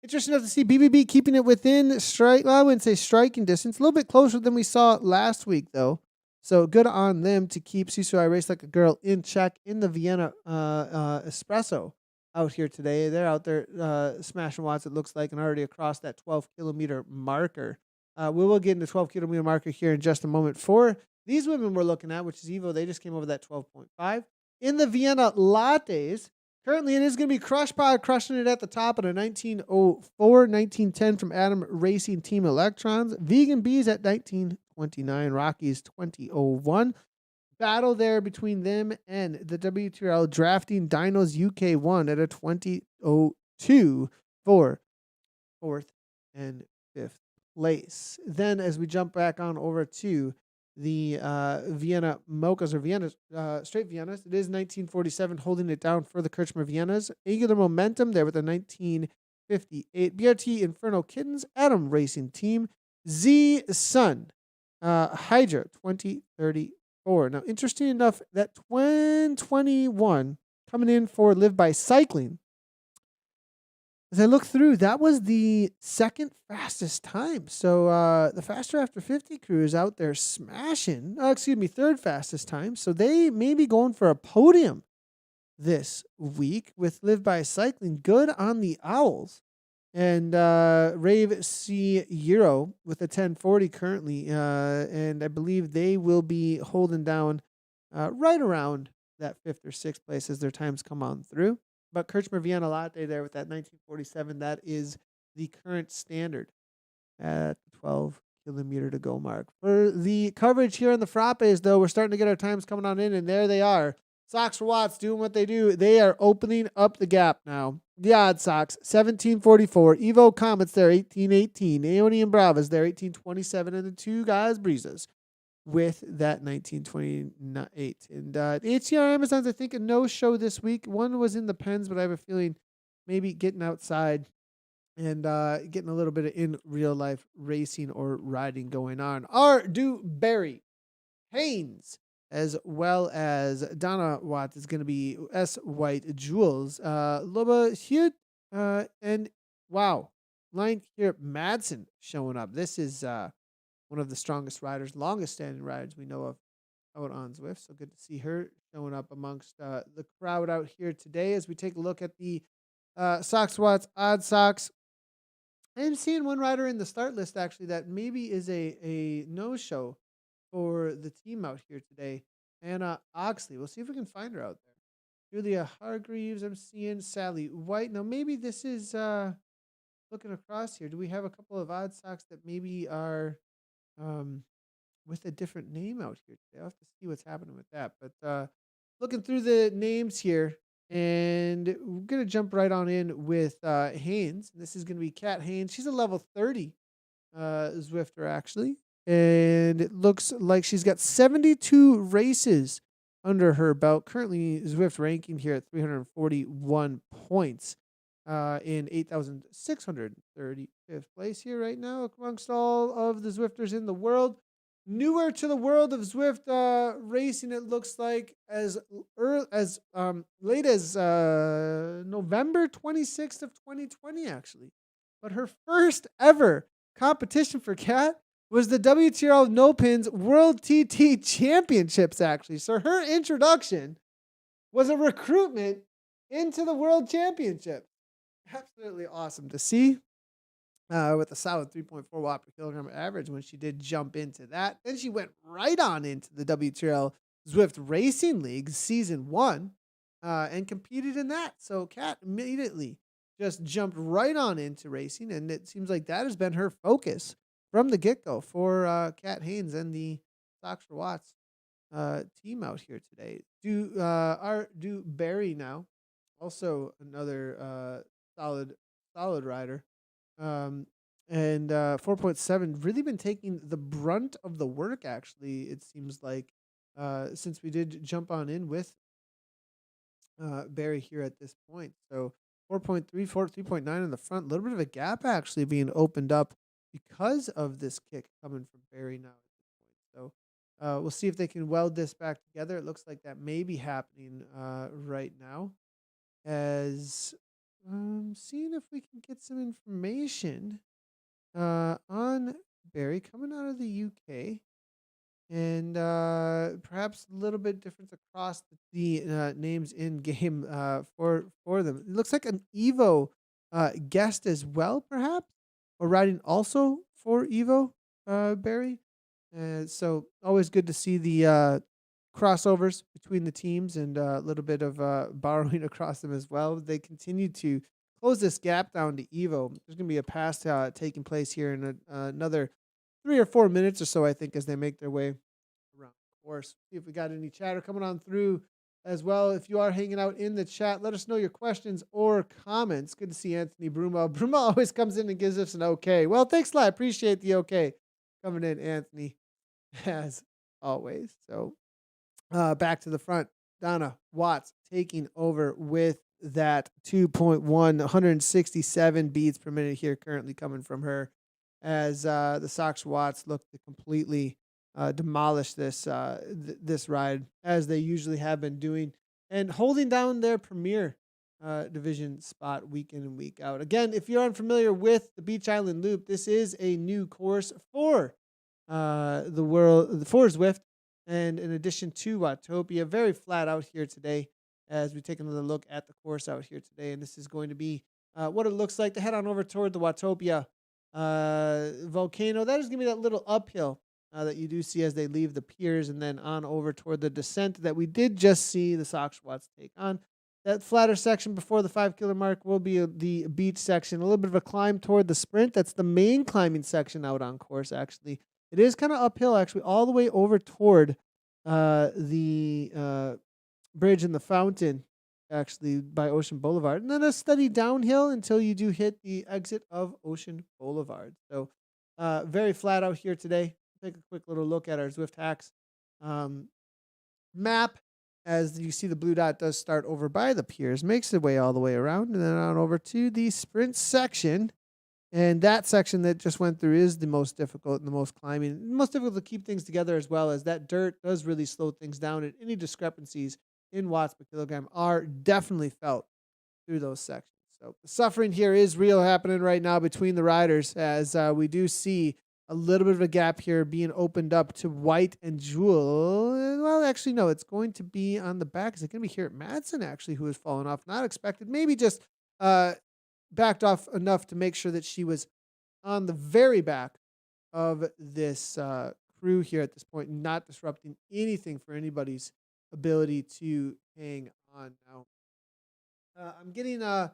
Interesting enough to see BBB keeping it within strike. Well, I wouldn't say striking distance, a little bit closer than we saw last week though. So good on them to keep Seesaw Race Like a Girl in check in the Vienna Espresso out here today. They're out there smashing watts, it looks like, and already across that 12-kilometer marker. We will get into 12-kilometer marker here in just a moment. For these women we're looking at, which is Evo, they just came over that 12.5. In the Vienna Lattes, currently it is going to be Crush Pod crushing it at the top at a 1904, 1910 from Adam Racing Team Electrons. Vegan Bees at 1929, Rockies 2001. Battle there between them and the WTRL Drafting Dinos UK1 at a 2002 for 4th and 5th place. Then as we jump back on over to the Vienna Mochas or Viennas, straight Viennas, it is 1947 holding it down for the Kirchner Viennas. Angular Momentum there with a 1958. BRT Inferno Kittens, Adam Racing Team, Z Sun, Hydra 2034. Now, interesting enough, that 2021 coming in for Live by Cycling. As I look through, that was the second fastest time. So the Faster After 50 crew is out there smashing. Third fastest time. So they may be going for a podium this week with Live by Cycling. Good on the Owls. And Rave C Euro with a 1040 currently. And I believe they will be holding down right around that 5th or 6th place as their times come on through. But Kirchner Vienna Latte there with that 1947, that is the current standard at the 12-kilometer to go mark. For the coverage here on the Frappes, though, we're starting to get our times coming on in, and there they are. Sox for Watts doing what they do. They are opening up the gap now. The Odd Sox, 1744. Evo Comets there, 1818. Aeonian Bravas there, 1827. And the two guys, Breezes, with that 1928. And HCR Amazons, I think, a no-show this week. One was in the pens, but I have a feeling maybe getting outside and getting a little bit of in real-life racing or riding going on. R. Barry Haynes, as well as Donna Watt is going to be S. White Jules. Loba Hugh, and wow, line here, Madsen showing up. This is one of the strongest riders, longest standing riders we know of out on Zwift. So good to see her showing up amongst the crowd out here today as we take a look at the Sox Watts Odd Sox. I'm seeing one rider in the start list actually that maybe is a no-show for the team out here today. Anna Oxley. We'll see if we can find her out there. Julia Hargreaves, I'm seeing Sally White. Now, maybe this is looking across here. Do we have a couple of odd socks that maybe are um, with a different name out here today? I'll have to see what's happening with that. But looking through the names here, and we're going to jump right on in with Haynes. This is going to be Kat Haynes. She's a level 30 Zwifter, actually. And it looks like she's got 72 races under her belt. Currently, Zwift ranking here at 341 points in 8,635th place here right now amongst all of the Zwifters in the world. Newer to the world of Zwift racing, it looks like as late as November 26th of 2020, actually. But her first ever competition for Kat was the WTRL No Pins World TT Championships, actually. So her introduction was a recruitment into the World Championship. Absolutely awesome to see. With a solid 3.4 watt per kilogram average when she did jump into that. Then she went right on into the WTRL Zwift Racing League Season 1 and competed in that. So Kat immediately just jumped right on into racing, and it seems like that has been her focus from the get-go for Kat Haynes and the Stocks for Watts team out here today. Do Barry now, also another solid rider. And 4.7 really been taking the brunt of the work, actually, it seems like, since we did jump on in with Barry here at this point. So 4.3, 3.9 in the front, a little bit of a gap actually being opened up because of this kick coming from Barry now at this point. So we'll see if they can weld this back together. It looks like that may be happening right now, as seeing if we can get some information on Barry coming out of the UK, and perhaps a little bit difference across the names in game for them. It looks like an Evo guest as well, perhaps, or riding also for Evo Barry. So always good to see the crossovers between the teams, and a little bit of borrowing across them as well. They continue to close this gap down to Evo. There's going to be a pass taking place here in another 3 or 4 minutes or so, I think, as they make their way around the course. See if we got any chatter coming on through as well. If you are hanging out in the chat, let us know your questions or comments. Good to see Anthony Bruma. Bruma always comes in and gives us an okay. Well, thanks a lot. I appreciate the okay coming in, Anthony, as always. So back to the front. Donna Watts taking over with that 2.1, 167 beats per minute here currently coming from her, as the Sox Watts look to completely demolish this this ride, as they usually have been doing, and holding down their premier division spot week in and week out. Again, if you're unfamiliar with the Beach Island Loop, this is a new course for for Zwift, and in addition to Watopia. Very flat out here today, as we take another look at the course out here today. And this is going to be what it looks like to head on over toward the Watopia volcano. That is going to be that little uphill that you do see as they leave the piers, and then on over toward the descent that we did just see the Sox Watts take on. That flatter section before the 5 km mark will be the beach section. A little bit of a climb toward the sprint. That's the main climbing section out on course, actually. It is kind of uphill, actually, all the way over toward the bridge and the fountain, actually, by Ocean Boulevard. And then a steady downhill until you do hit the exit of Ocean Boulevard. So very flat out here today. Take a quick little look at our Zwift Hacks map. As you see, the blue dot does start over by the piers, makes its way all the way around, and then on over to the sprint section. And that section that just went through is the most difficult and the most climbing, the most difficult to keep things together, as well as that dirt does really slow things down, and any discrepancies in watts per kilogram are definitely felt through those sections. So the suffering here is real happening right now between the riders, as we do see a little bit of a gap here being opened up to White and Jewel. Well, actually, no, it's going to be on the back. Is it going to be here at Madsen, actually, who has fallen off? Not expected. Maybe just backed off enough to make sure that she was on the very back of this through here at this point, not disrupting anything for anybody's ability to hang on. Now, I'm getting a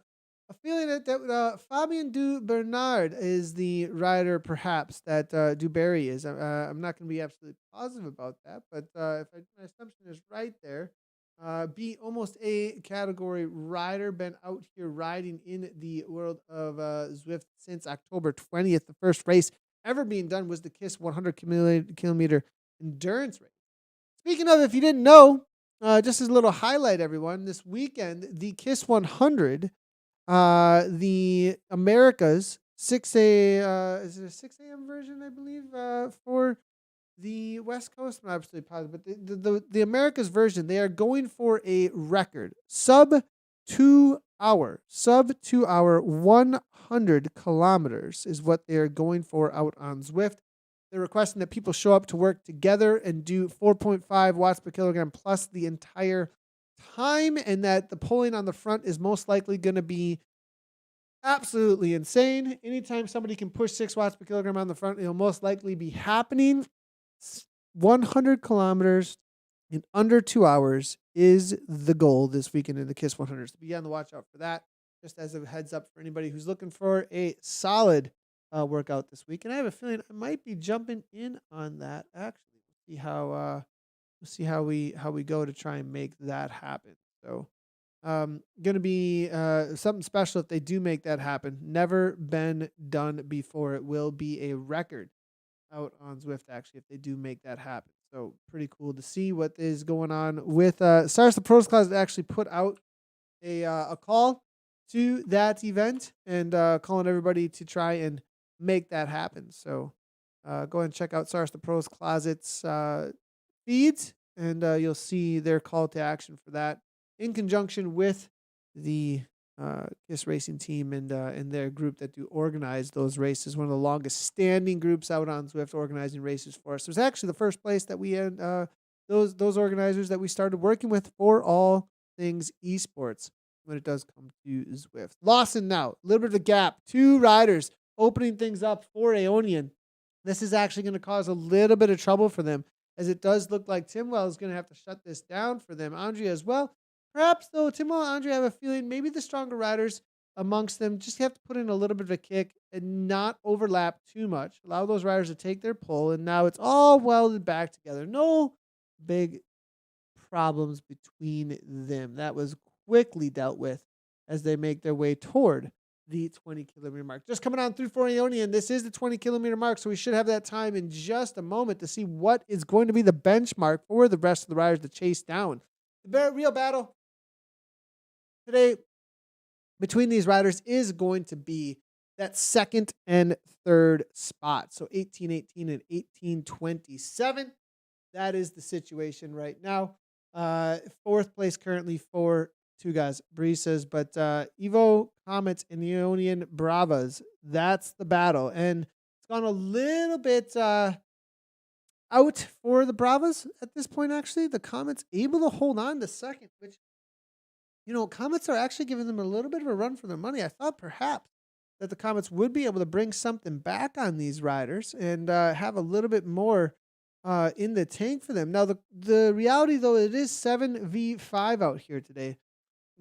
feeling that Fabien Du Bernard is the rider, perhaps, that Dubarry is. I'm not going to be absolutely positive about that, but my assumption is right there, be almost a category rider, been out here riding in the world of Zwift since October 20th. The first race ever being done was the KISS 100 kilometer endurance race. Speaking of, if you didn't know, just as a little highlight, everyone, this weekend, the KISS 100, the Americas 6 is it a 6 a.m. version, I believe, for the West Coast? I'm not absolutely positive, but the Americas version, they are going for a record sub 2 hour, 100 kilometers is what they are going for out on Zwift. They're requesting that people show up to work together and do 4.5 watts per kilogram plus the entire time, and that the pulling on the front is most likely going to be absolutely insane. Anytime somebody can push 6 watts per kilogram on the front, it'll most likely be happening. 100 kilometers in under 2 hours is the goal this weekend in the KISS 100. So be on the watch out for that, just as a heads up for anybody who's looking for a solid workout this week. And I have a feeling I might be jumping in on that, actually. We'll see how we go to try and make that happen. So going to be something special if they do make that happen. Never been done before. It will be a record out on Zwift, actually, if they do make that happen. So pretty cool to see what is going on with Stars the Pros Closet actually put out a call to that event and calling everybody to try and make that happen. So go ahead and check out Stars the Pros Closet's feeds, and you'll see their call to action for that in conjunction with the KISS racing team and their group that do organize those races. One of the longest standing groups out on Zwift organizing races for us. It was actually the first place that we had those organizers that we started working with for all things esports when it does come to Zwift. Lawson now, a little bit of a gap. 2 riders opening things up for Aeonian. This is actually going to cause a little bit of trouble for them, as it does look like Timwell is going to have to shut this down for them. Andrea as well. Perhaps, though, Timwell and Andrea have a feeling maybe the stronger riders amongst them just have to put in a little bit of a kick and not overlap too much. Allow those riders to take their pull, and now it's all welded back together. No big problems between them. That was quickly dealt with as they make their way toward the 20 kilometer mark. Just coming on through for Aeonian. This is the 20 kilometer mark, so we should have that time in just a moment to see what is going to be the benchmark for the rest of the riders to chase down. The real battle today between these riders is going to be that second and third spot. So 18-18 and 18-27. That is the situation right now. Fourth place currently for two guys, Brisas, but Evo, Comets, and Aeonian Bravas. That's the battle. And it's gone a little bit out for the Bravas at this point, actually. The Comets able to hold on to second, which, Comets are actually giving them a little bit of a run for their money. I thought perhaps that the Comets would be able to bring something back on these riders and have a little bit more in the tank for them. Now, the reality, though, it is 7v5 out here today.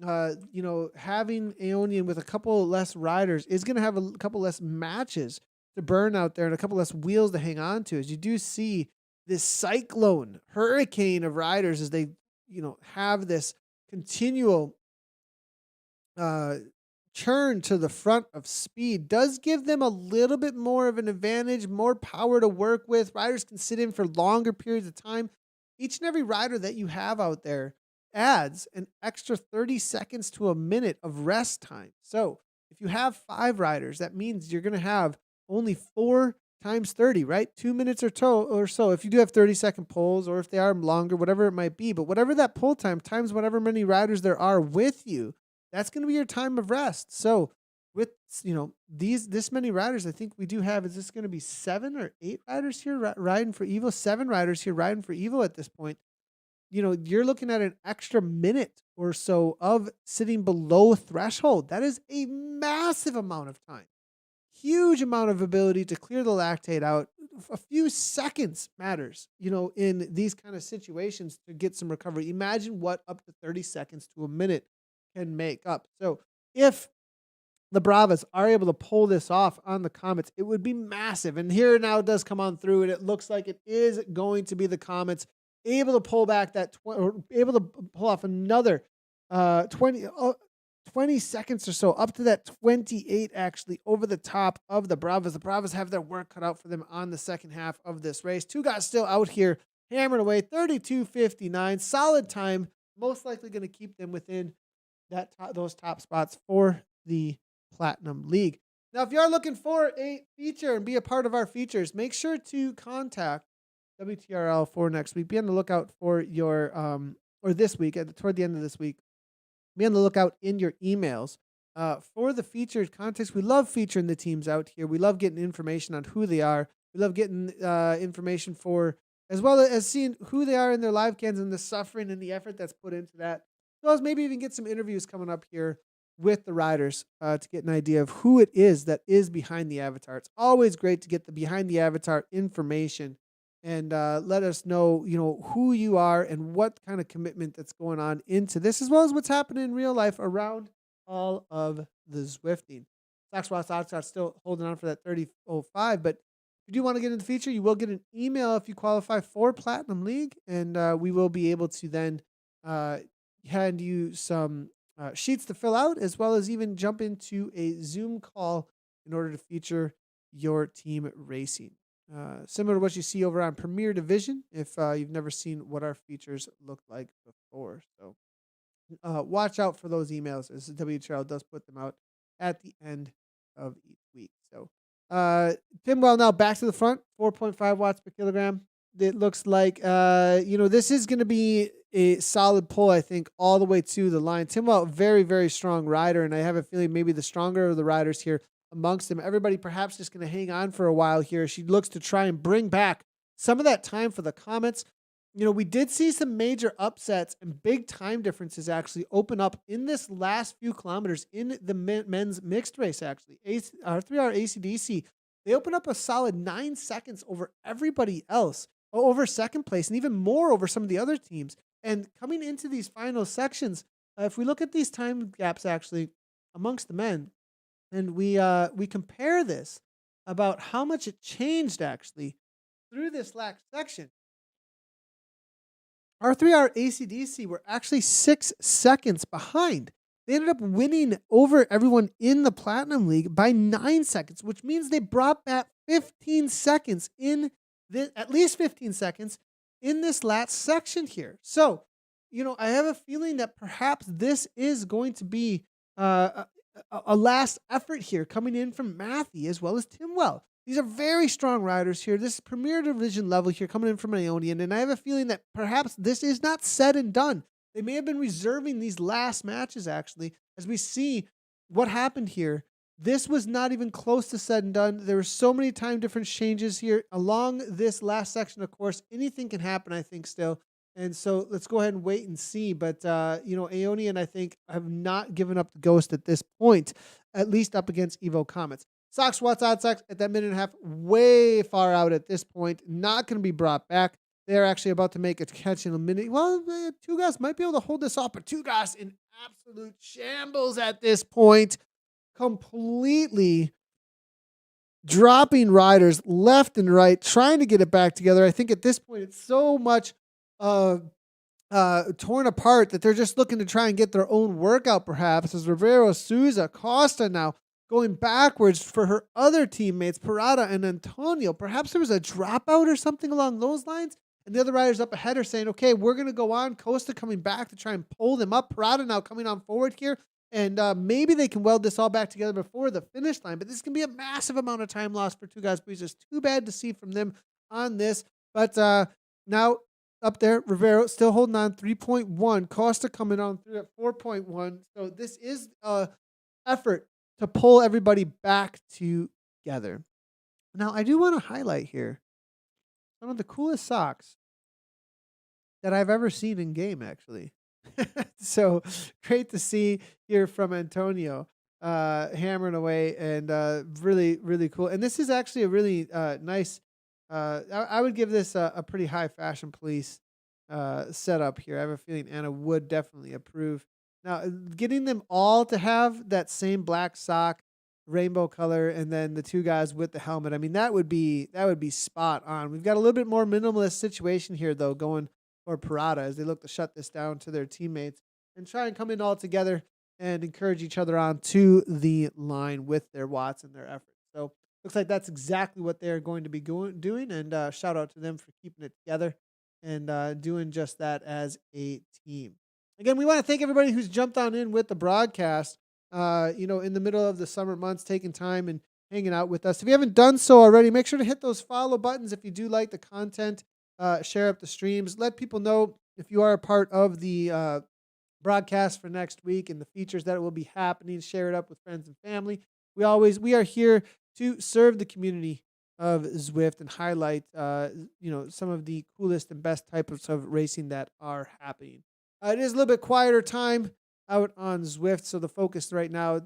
Having Aeonian with a couple less riders is going to have a couple less matches to burn out there and a couple less wheels to hang on to, as you do see this cyclone hurricane of riders as they, have this continual churn to the front of speed. Does give them a little bit more of an advantage, more power to work with. Riders can sit in for longer periods of time. Each and every rider that you have out there adds an extra 30 seconds to a minute of rest time. So if you have 5 riders, that means you're going to have only 4 times 30, right? 2 minutes or so. If you do have 30-second pulls, or if they are longer, whatever it might be, but whatever that pull time times whatever many riders there are with you, that's going to be your time of rest. So with, this many riders, I think we do have, is this going to be 7 or 8 riders here riding for Evo? 7 riders here riding for Evo at this point. You're looking at an extra minute or so of sitting below threshold. That is a massive amount of time. Huge amount of ability to clear the lactate out a few seconds matters, in these kind of situations to get some recovery. Imagine what up to 30 seconds to a minute can make up. So if the Bravas are able to pull this off on the Comets, it would be massive. And here now it does come on through, and it looks like it is going to be the Comets able to pull back or able to pull off another 20 seconds or so, up to that 28 actually over the top of the Bravas. The Bravas have their work cut out for them on the second half of this race. Two guys still out here hammering away, 32:59, solid time, most likely going to keep them within those top spots for the Platinum League. Now, if you are looking for a feature and be a part of our features, make sure to contact WTRL for next week. Be on the lookout for your, or this week, toward the end of this week. Be on the lookout in your emails for the featured contests. We love featuring the teams out here. We love getting information on who they are. We love getting information for, as well as seeing who they are in their live cans and the suffering and the effort that's put into that. As well as maybe even get some interviews coming up here with the riders to get an idea of who it is that is behind the avatar. It's always great to get the behind the avatar information and let us know, who you are and what kind of commitment that's going on into this, as well as what's happening in real life around all of the Zwifting. Sox still holding on for that 30.05, but if you do want to get into the feature, you will get an email if you qualify for Platinum League, and we will be able to then hand you some sheets to fill out, as well as even jump into a Zoom call in order to feature your team racing. Similar to what you see over on Premier Division, if you've never seen what our features look like before. So watch out for those emails, as WTRL does put them out at the end of each week. So Timwell now back to the front, 4.5 watts per kilogram. It looks like, this is going to be a solid pull, I think, all the way to the line. Timwell, very, very strong rider, and I have a feeling maybe the stronger of the riders here amongst them. Everybody perhaps just going to hang on for a while here. She looks to try and bring back some of that time for the Comets. We did see some major upsets and big time differences actually open up in this last few kilometers in the men's mixed race, actually. 3R ACDC, they open up a solid 9 seconds over everybody else, over second place, and even more over some of the other teams. And coming into these final sections, if we look at these time gaps actually amongst the men, and we compare this about how much it changed actually through this last section, our 3R ACDC were actually 6 seconds behind. They ended up winning over everyone in the Platinum League by 9 seconds, which means they brought back 15 seconds at least 15 seconds in this last section here. So, I have a feeling that perhaps this is going to be a last effort here coming in from Matthew as well as Timwell. These are very strong riders here. This is Premier Division level here coming in from Ionian, and I have a feeling that perhaps this is not said and done. They may have been reserving these last matches, actually, as we see what happened here. This was not even close to said and done. There were so many time difference changes here along this last section. Of course, anything can happen, I think, still. And so let's go ahead and wait and see. But, Aeonian, I think, have not given up the ghost at this point, at least up against Evo Comets. Sox, Watts, Odd Sox at that minute and a half, way far out at this point, not going to be brought back. They're actually about to make a catch in a minute. Well, Two Gas might be able to hold this off, but Two Gas in absolute shambles at this point, completely dropping riders left and right, trying to get it back together. I think at this point it's so much torn apart that they're just looking to try and get their own workout, perhaps, as Rivero, Souza, Costa now going backwards for her other teammates, Parada and Antonio. Perhaps there was a dropout or something along those lines, and the other riders up ahead are saying, okay, we're going to go on. Costa coming back to try and pull them up. Parada now coming on forward here, and maybe they can weld this all back together before the finish line, but this can be a massive amount of time lost for Two Guys Breeze. It's too bad to see from them on this, but now up there, Rivero still holding on 3.1. Costa coming on through at 4.1. So this is effort to pull everybody back together. Now, I do want to highlight here some of the coolest socks that I've ever seen in game, actually. So great to see here from Antonio hammering away, and really, really cool. And this is actually a really nice I would give this a pretty high fashion police setup here. I have a feeling Anna would definitely approve. Now, getting them all to have that same black sock, rainbow color, and then the two guys with the helmet. I mean, that would be spot on. We've got a little bit more minimalist situation here, though, going for Parada as they look to shut this down to their teammates and try and come in all together and encourage each other on to the line with their watts and their efforts. So looks like that's exactly what they're going to be doing. And shout out to them for keeping it together and doing just that as a team. Again, we want to thank everybody who's jumped on in with the broadcast, in the middle of the summer months, taking time and hanging out with us. If you haven't done so already, make sure to hit those follow buttons if you do like the content. Share up the streams. Let people know if you are a part of the broadcast for next week and the features that will be happening. Share it up with friends and family. We are here to serve the community of Zwift and highlight, some of the coolest and best types of racing that are happening. It is a little bit quieter time out on Zwift, so the focus right now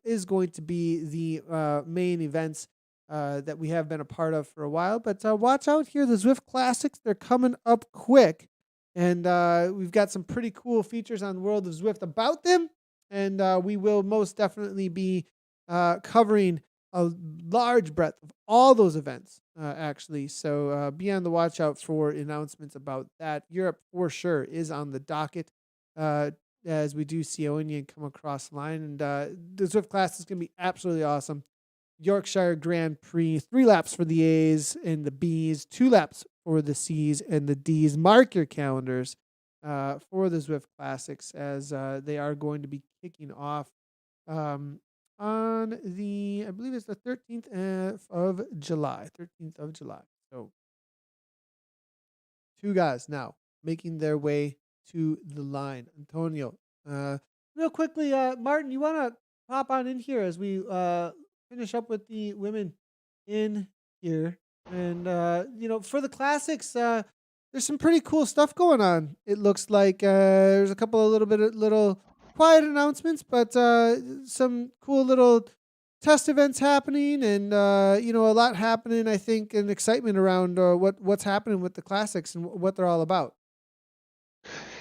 is going to be the main events that we have been a part of for a while. But watch out here, the Zwift Classics, they're coming up quick. And we've got some pretty cool features on World of Zwift about them. And we will most definitely be covering a large breadth of all those events, actually. So be on the watch out for announcements about that. Europe, for sure, is on the docket as we do see Onion come across the line. And the Zwift Class is going to be absolutely awesome. Yorkshire Grand Prix, 3 laps for the A's and the B's, 2 laps for the C's and the D's. Mark your calendars for the Zwift Classics as they are going to be kicking off on I believe it's the 13th of July. 13th of July. So 2 guys now making their way to the line. Antonio, real quickly, Martin, you want to pop on in here as we finish up with the women in here? And, for the classics, there's some pretty cool stuff going on. It looks like there's a couple of little quiet announcements, but some cool little test events happening and, a lot happening, I think, and excitement around what's happening with the classics and what they're all about.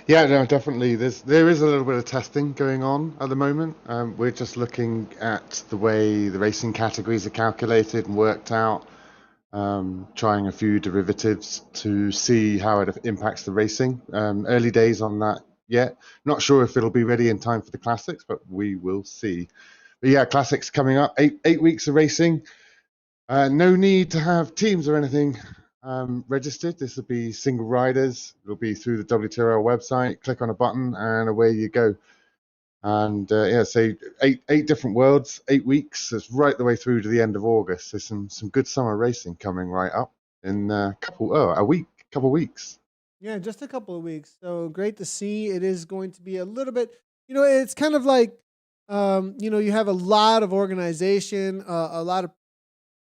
Yeah, no, definitely. There is a little bit of testing going on at the moment. We're just looking at the way the racing categories are calculated and worked out, trying a few derivatives to see how it impacts the racing. Early days on that yet. Not sure if it'll be ready in time for the classics, but we will see. But yeah, classics coming up. 8 weeks of racing. No need to have teams or anything registered. This will be single riders. It'll be through the WTRL website. Click on a button and away you go. And so 8 different worlds, 8 weeks. It's right the way through to the end of August. There's some good summer racing coming right up in a couple weeks. Yeah, just a couple of weeks. So great to see. It is going to be a little bit, it's kind of like, you have a lot of organization, a lot of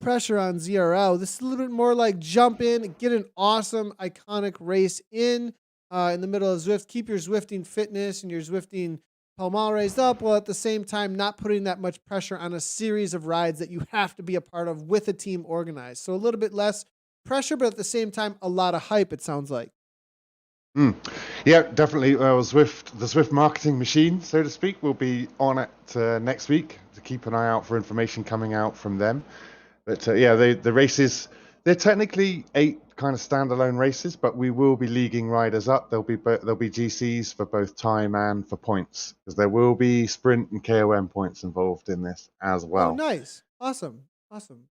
pressure on ZRL. This is a little bit more like jump in, get an awesome, iconic race in the middle of Zwift. Keep your Zwifting fitness and your Zwifting Palmal raised up, while at the same time not putting that much pressure on a series of rides that you have to be a part of with a team organized. So a little bit less pressure, but at the same time, a lot of hype, it sounds like. Yeah, definitely. The Zwift marketing machine, so to speak, will be on it next week to keep an eye out for information coming out from them. But the races, they're technically 8 kind of standalone races, but we will be leaguing riders up. There'll be GCs for both time and for points, because there will be sprint and KOM points involved in this as well. Oh, nice. Awesome.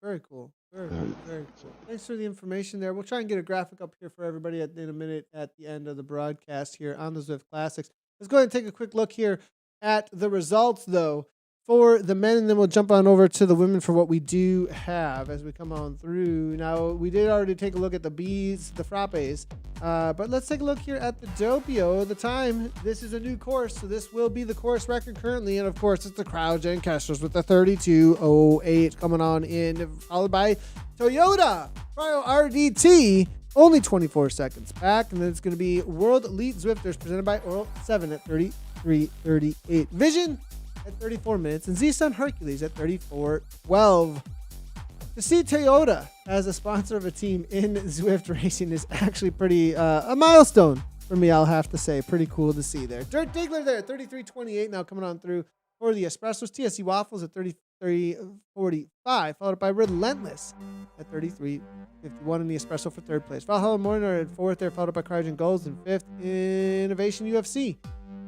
Very cool. Very cool. Thanks for the information there. We'll try and get a graphic up here for everybody in a minute at the end of the broadcast here on the Zwift Classics. Let's go ahead and take a quick look here at the results, though, for the men, and then we'll jump on over to the women for what we do have as we come on through. Now, we did already take a look at the B's, the Frappes, but let's take a look here at the Doppio. The time, this is a new course, so this will be the course record currently, and of course, it's the Crowdgen Kestrels with the 32:08 coming on in, followed by Toyota Cryo RDT, only 24 seconds back, and then it's going to be World Elite Zwifters presented by Oral 7 at 33:38. Vision at 34 minutes, and Z-Sun Hercules at 34:12. To see Toyota as a sponsor of a team in Zwift Racing is actually pretty a milestone for me, I'll have to say. Pretty cool to see there. Dirt Diggler there at 33.28 now coming on through for the Espressos. TSC Waffles at 33.45, followed by Relentless at 33.51 in the Espresso for third place. Valhalla Morning at fourth there, followed by Cryogen Golds in fifth. Innovation UFC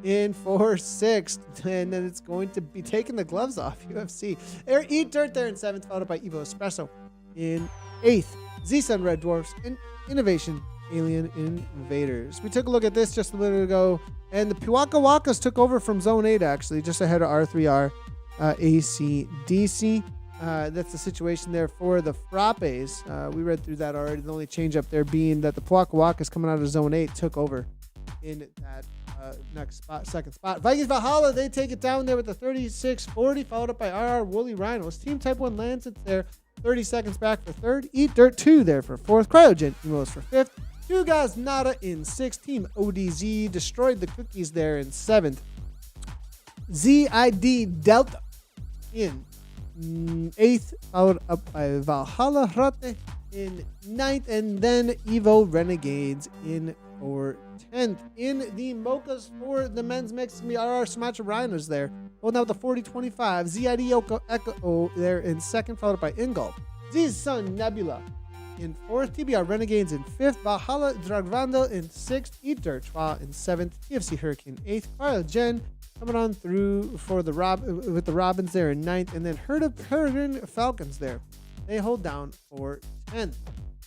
in for sixth, and then it's going to be taking the gloves off. UFC. Eat Dirt there in seventh, followed by Evo Espresso in eighth. Z-Sun Red Dwarfs and Innovation Alien Invaders. We took a look at this just a little ago, and the Piwaka Wakas took over from Zone 8, actually, just ahead of R3R ACDC. That's the situation there for the Frappes. We read through that already. The only change up there being that the Piwaka Wakas coming out of Zone 8 took over in that next spot, second spot. Vikings Valhalla, they take it down there with the 36.40, followed up by RR Woolly Rhinos. Team Type 1 Lancet there, 30 seconds back for third. Eat Dirt 2 there for fourth. Cryogen Emos for fifth. Two Guys Nada in sixth. Team ODZ destroyed the cookies there in seventh. ZID Delta in eighth, followed up by Valhalla Rate in ninth, and then Evo Renegades in for 10th. In the Mochas for the men's mix, it's going to be RR Sumatra Rhinos there, holding out the 40.25. ZID Echo there in second, followed by Ingolf. Z's Sun Nebula in fourth, TBR Renegades in fifth, Valhalla Dragvandal in sixth, Eat Dirt in seventh, TFC Hurricane eighth, Cryogen coming on through for the with the Robins there in ninth, and then Hurricane Falcons there. They hold down for 10th.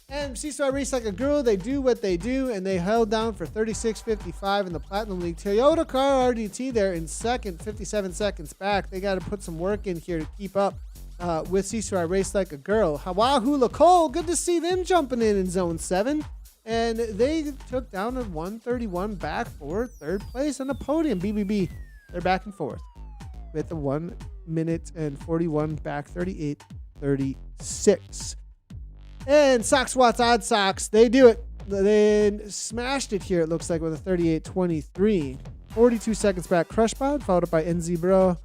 And CSR Race Like a Girl, they do what they do, and they held down for 36.55 in the Platinum League. Toyota Car RDT there in second, 57 seconds back. They got to put some work in here to keep up with CSR Race Like a Girl. Wahoo Cole, good to see them jumping in Zone 7. And they took down a 131 back for third place on the podium. BBB, they're back and forth with the 1 minute and 41 back, 38.36. And Sox Watts Odd Sox, they do it. They smashed it here, it looks like, with a 38.23. 42 seconds back, Crushpod, followed up by NZ Bro.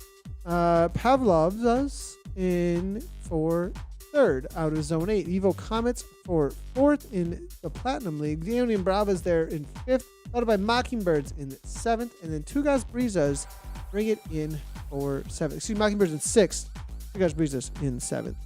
Pavlov's in for third out of Zone 8. Evo Comets for fourth in the Platinum League. Leonian Bravas there in fifth, followed by Mockingbirds in seventh. And then Two Guys Brizas bring it in for seventh. Excuse me, Mockingbirds in sixth. Two Guys Brizas in seventh.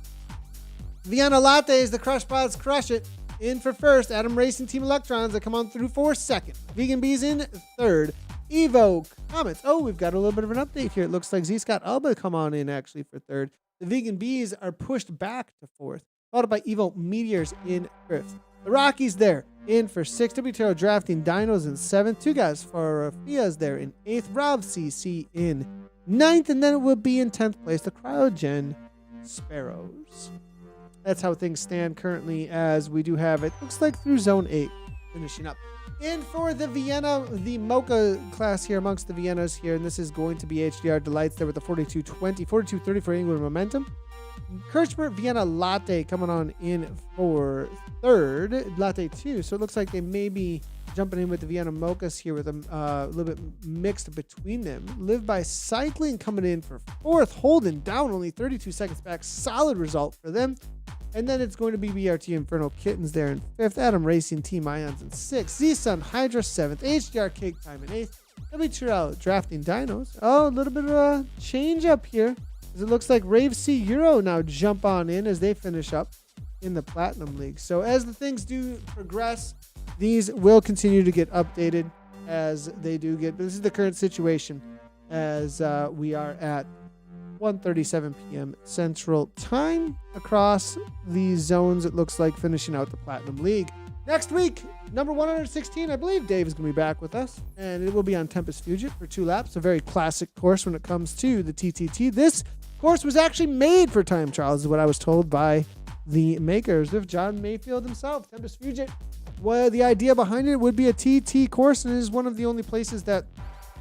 Vienna Lattes, the Crush Pods crush it. In for first, Adam Racing Team Electrons that come on through for second. Vegan Bees in third. Evo Comets. Oh, we've got a little bit of an update here. It looks like Z Scott Alba come on in actually for third. The Vegan Bees are pushed back to fourth, followed by Evo Meteors in fifth. The Rockies there in for sixth. WTRL Drafting Dinos in seventh. Two Guys for Fias there in eighth. Rob CC in ninth, and then it will be in 10th place, the Cryogen Sparrows. That's how things stand currently, as we do have it. Looks like through Zone 8 finishing up. In for the Vienna, the Mocha class here amongst the Viennas here, and this is going to be HDR Delights there with the 42.20, 42.30 for England Momentum. Kirchberg Vienna Latte coming on in for third, Latte 2. So it looks like they may be jumping in with the Vienna Mochas here with a little bit mixed between them. Live by Cycling coming in for fourth, holding down only 32 seconds back. Solid result for them. And then it's going to be BRT Inferno Kittens there in fifth. Adam Racing Team Ions in sixth. Z-Sun Hydra seventh. HDR Cake Time in eighth. WTRL Drafting Dinos. Oh, a little bit of a change up here, as it looks like Rave C Euro now jump on in as they finish up in the Platinum League. So as the things do progress, these will continue to get updated as they do get. But this is the current situation as we are at 1:37 p.m. Central Time across the zones. It looks like finishing out the Platinum League. Next week, number 116, I believe Dave is going to be back with us, and it will be on Tempest Fugit for 2 laps. A very classic course when it comes to the TTT. This course was actually made for time trials, is what I was told by the makers of John Mayfield himself. Tempest Fugit, well, the idea behind it would be a TT course, and it is one of the only places that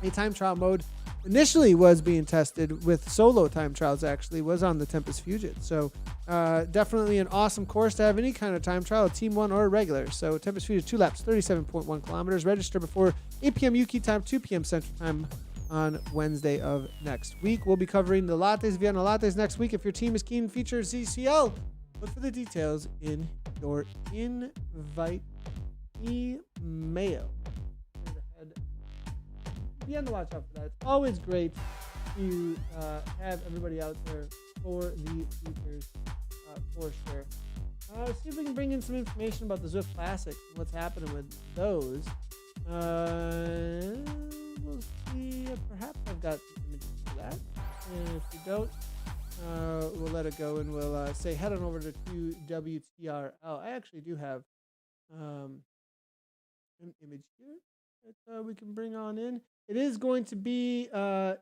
a time trial mode initially was being tested with solo time trials, actually, was on the Tempest Fugit. So definitely an awesome course to have any kind of time trial, a team one or a regular. So Tempest Fugit 2 laps, 37.1 kilometers. Register before 8 p.m. UK time, 2 p.m. Central Time on Wednesday of next week. We'll be covering the Lattes, Vienna Lattes next week. If your team is keen, feature ZCL Look for the details in your invite email. Be on the watch out for that. It's always great to have everybody out there for the features, for sure. See if we can bring in some information about the Zwift Classics and what's happening with those. We'll see. Perhaps I've got some images for that. And if you don't, we'll let it go and we'll say head on over to WTRL. I actually do have an image here that we can bring on in. It is going to be 8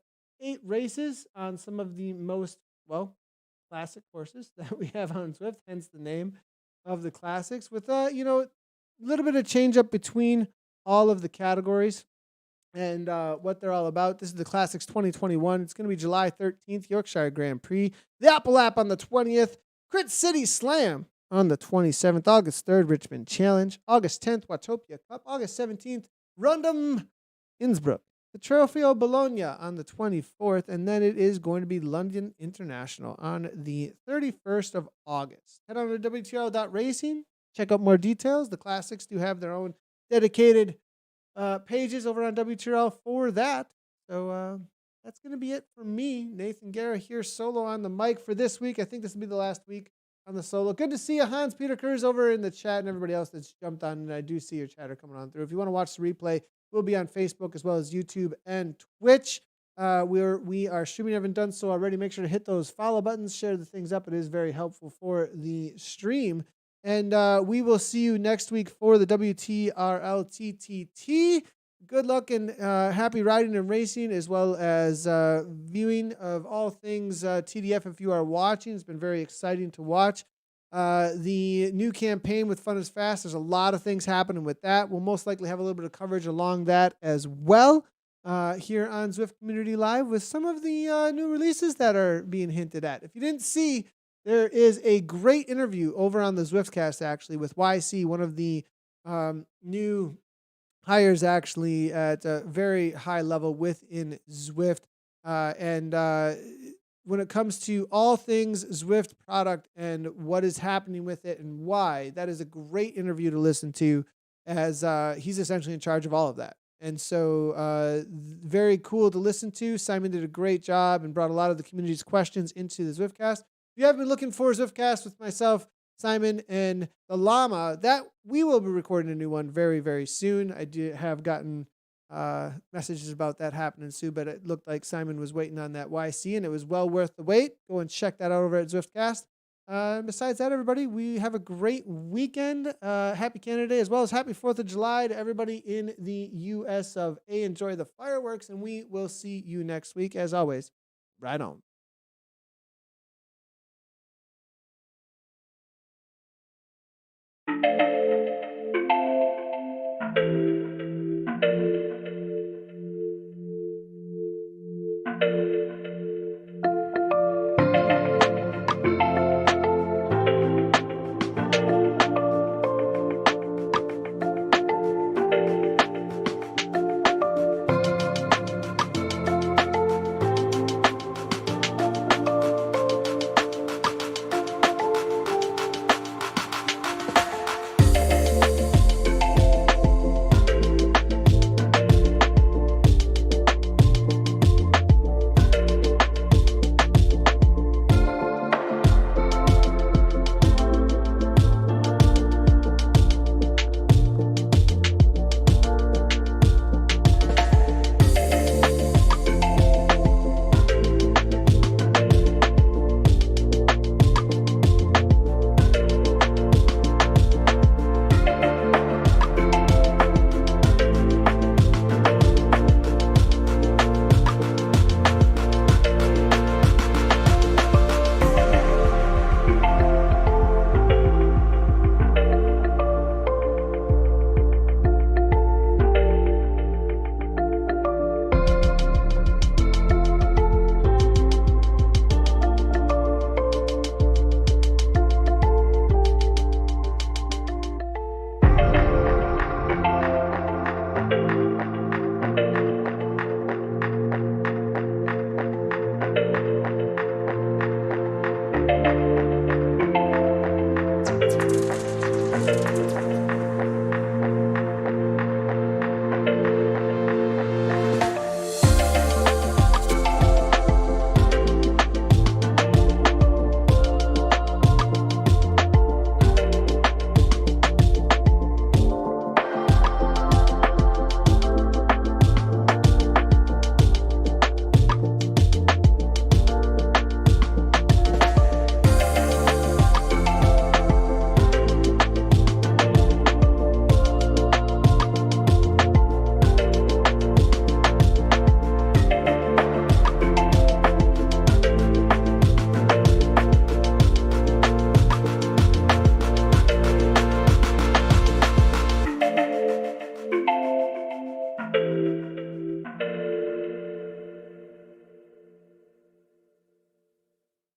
races on some of the most, classic courses that we have on Zwift, hence the name of the classics, with a little bit of change up between all of the categories and what they're all about. This is the Classics 2021. It's going to be July 13th, Yorkshire Grand Prix, the Apple Lap on the 20th, Crit City Slam on the 27th, August 3rd, Richmond Challenge, August 10th, Watopia Cup, August 17th, Rundum Innsbruck, the Trofeo Bologna on the 24th, and then it is going to be London International on the 31st of August. Head on to WTRL.racing, check out more details. The Classics do have their own dedicated pages over on WTRL for that. So that's going to be it for me, Nathan Guerra, here solo on the mic for this week. I think this will be the last week on the solo. Good to see you, Hans-Peter Kurz, over in the chat, and everybody else that's jumped on, and I do see your chatter coming on through. If you want to watch the replay, we'll be on Facebook as well as YouTube and Twitch. We are streaming. Haven't done so already. Make sure to hit those follow buttons, share the things up. It is very helpful for the stream. And we will see you next week for the WTRL TTT. Good luck and happy riding and racing, as well as viewing of all things TDF if you are watching. It's been very exciting to watch. The new campaign with Fun is Fast, there's a lot of things happening with that. We'll most likely have a little bit of coverage along that as well here on Zwift Community Live with some of the new releases that are being hinted at. If you didn't see, there is a great interview over on the Zwiftcast, actually, with YC, one of the new hires, actually, at a very high level within Zwift. And when it comes to all things Zwift product and what is happening with it and why, that is a great interview to listen to, as he's essentially in charge of all of that. And so very cool to listen to. Simon did a great job and brought a lot of the community's questions into the Zwiftcast. If you have been looking for a Zwiftcast with myself, Simon, and the Llama, that we will be recording a new one very, very soon. I have gotten messages about that happening soon, but it looked like Simon was waiting on that YC, and it was well worth the wait. Go and check that out over at Zwiftcast. Besides that, everybody, we have a great weekend. Happy Canada Day, as well as happy 4th of July to everybody in the US of A. Enjoy the fireworks, and we will see you next week. As always, ride on.